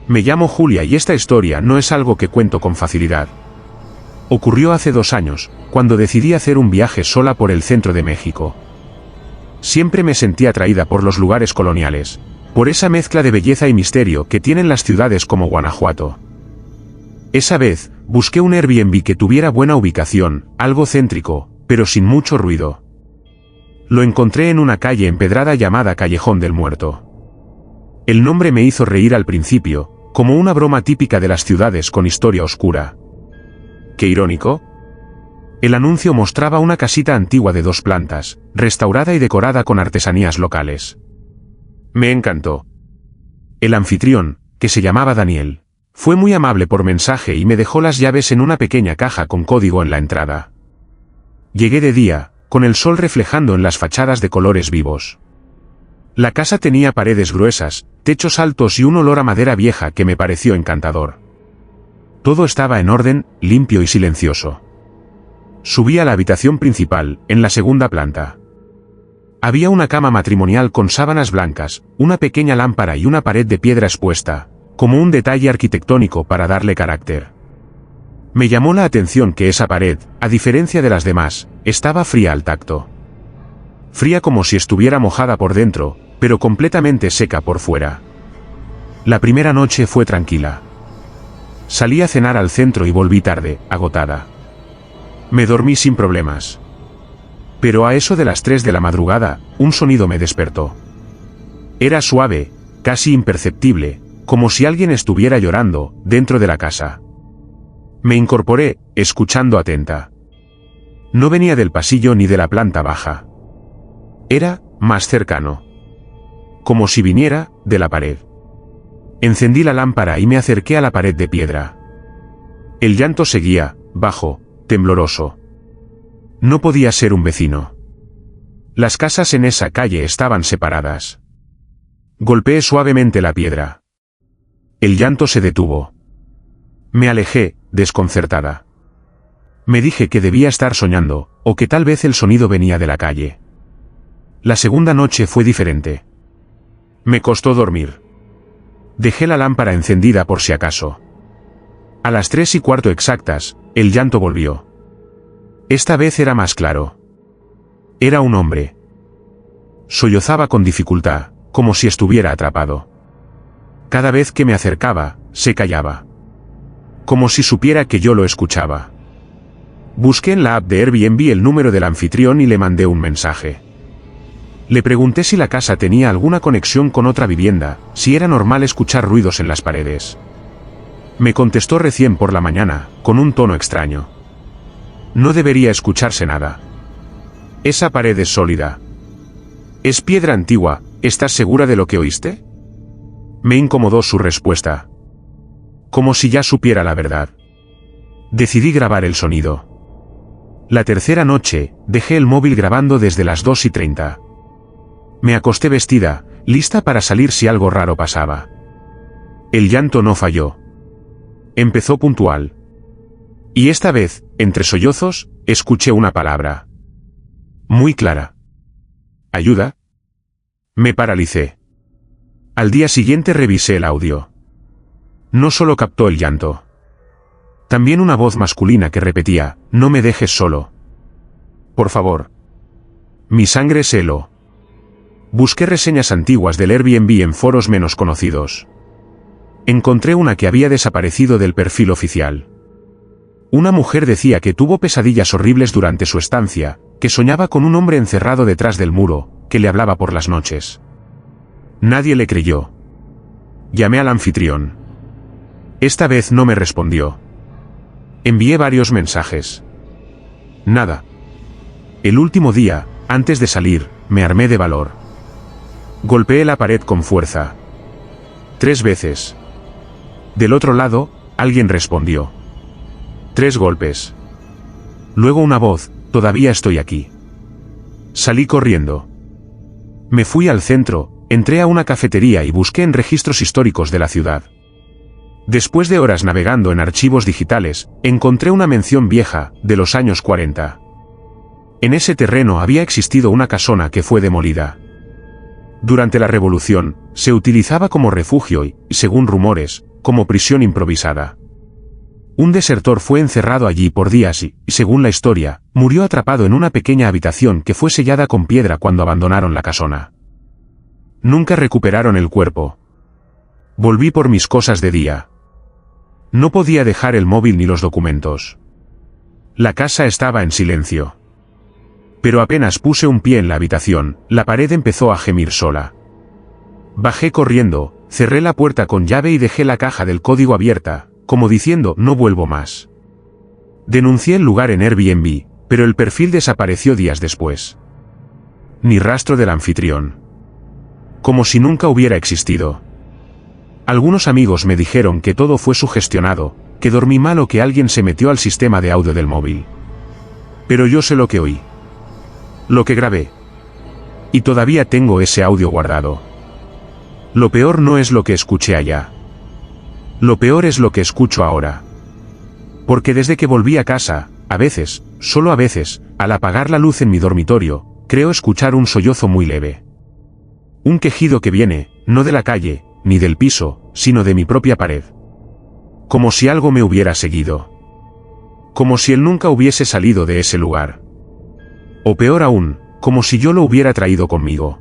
Me llamo Julia y esta historia no es algo que cuento con facilidad. Ocurrió hace 2 años, cuando decidí hacer un viaje sola por el centro de México. Siempre me sentí atraída por los lugares coloniales, por esa mezcla de belleza y misterio que tienen las ciudades como Guanajuato. Esa vez, busqué un Airbnb que tuviera buena ubicación, algo céntrico, pero sin mucho ruido. Lo encontré en una calle empedrada llamada Callejón del Muerto. El nombre me hizo reír al principio, como una broma típica de las ciudades con historia oscura. ¿Qué irónico? El anuncio mostraba una casita antigua de 2 plantas, restaurada y decorada con artesanías locales. Me encantó. El anfitrión, que se llamaba Daniel, fue muy amable por mensaje y me dejó las llaves en una pequeña caja con código en la entrada. Llegué de día, con el sol reflejando en las fachadas de colores vivos. La casa tenía paredes gruesas, techos altos y un olor a madera vieja que me pareció encantador. Todo estaba en orden, limpio y silencioso. Subí a la habitación principal, en la segunda planta. Había una cama matrimonial con sábanas blancas, una pequeña lámpara y una pared de piedra expuesta, como un detalle arquitectónico para darle carácter. Me llamó la atención que esa pared, a diferencia de las demás, estaba fría al tacto. Fría como si estuviera mojada por dentro, pero completamente seca por fuera. La primera noche fue tranquila. Salí a cenar al centro y volví tarde, agotada. Me dormí sin problemas. Pero a eso de las 3 de la madrugada, un sonido me despertó. Era suave, casi imperceptible, como si alguien estuviera llorando, dentro de la casa. Me incorporé, escuchando atenta. No venía del pasillo ni de la planta baja. Era, más cercano. Como si viniera, de la pared. Encendí la lámpara y me acerqué a la pared de piedra. El llanto seguía, bajo, tembloroso. No podía ser un vecino. Las casas en esa calle estaban separadas. Golpeé suavemente la piedra. El llanto se detuvo. Me alejé, desconcertada. Me dije que debía estar soñando, o que tal vez el sonido venía de la calle. La segunda noche fue diferente. Me costó dormir. Dejé la lámpara encendida por si acaso. A las 3:15 exactas, el llanto volvió. Esta vez era más claro. Era un hombre. Sollozaba con dificultad, como si estuviera atrapado. Cada vez que me acercaba, se callaba. Como si supiera que yo lo escuchaba. Busqué en la app de Airbnb el número del anfitrión y le mandé un mensaje. Le pregunté si la casa tenía alguna conexión con otra vivienda, si era normal escuchar ruidos en las paredes. Me contestó recién por la mañana, con un tono extraño. No debería escucharse nada. Esa pared es sólida. Es piedra antigua, ¿estás segura de lo que oíste? Me incomodó su respuesta. Como si ya supiera la verdad. Decidí grabar el sonido. La tercera noche, dejé el móvil grabando desde las 2:30. Me acosté vestida, lista para salir si algo raro pasaba. El llanto no falló. Empezó puntual. Y esta vez, entre sollozos, escuché una palabra. Muy clara. ¿Ayuda? Me paralicé. Al día siguiente revisé el audio. No solo captó el llanto. También una voz masculina que repetía, no me dejes solo. Por favor. Mi sangre se heló. Busqué reseñas antiguas del Airbnb en foros menos conocidos. Encontré una que había desaparecido del perfil oficial. Una mujer decía que tuvo pesadillas horribles durante su estancia, que soñaba con un hombre encerrado detrás del muro, que le hablaba por las noches. Nadie le creyó. Llamé al anfitrión. Esta vez no me respondió. Envié varios mensajes. Nada. El último día, antes de salir, me armé de valor. Golpeé la pared con fuerza. 3 veces. Del otro lado, alguien respondió. 3 golpes. Luego una voz, todavía estoy aquí. Salí corriendo. Me fui al centro, entré a una cafetería y busqué en registros históricos de la ciudad. Después de horas navegando en archivos digitales, encontré una mención vieja, de los años 40. En ese terreno había existido una casona que fue demolida. Durante la Revolución, se utilizaba como refugio y, según rumores, como prisión improvisada. Un desertor fue encerrado allí por días y, según la historia, murió atrapado en una pequeña habitación que fue sellada con piedra cuando abandonaron la casona. Nunca recuperaron el cuerpo. Volví por mis cosas de día. No podía dejar el móvil ni los documentos. La casa estaba en silencio. Pero apenas puse un pie en la habitación, la pared empezó a gemir sola. Bajé corriendo, cerré la puerta con llave y dejé la caja del código abierta, como diciendo no vuelvo más. Denuncié el lugar en Airbnb, pero el perfil desapareció días después. Ni rastro del anfitrión. Como si nunca hubiera existido. Algunos amigos me dijeron que todo fue sugestionado, que dormí mal o que alguien se metió al sistema de audio del móvil. Pero yo sé lo que oí. Lo que grabé. Y todavía tengo ese audio guardado. Lo peor no es lo que escuché allá. Lo peor es lo que escucho ahora. Porque desde que volví a casa, a veces, solo a veces, al apagar la luz en mi dormitorio, creo escuchar un sollozo muy leve. Un quejido que viene, no de la calle, ni del piso, sino de mi propia pared. Como si algo me hubiera seguido. Como si él nunca hubiese salido de ese lugar. O peor aún, como si yo lo hubiera traído conmigo.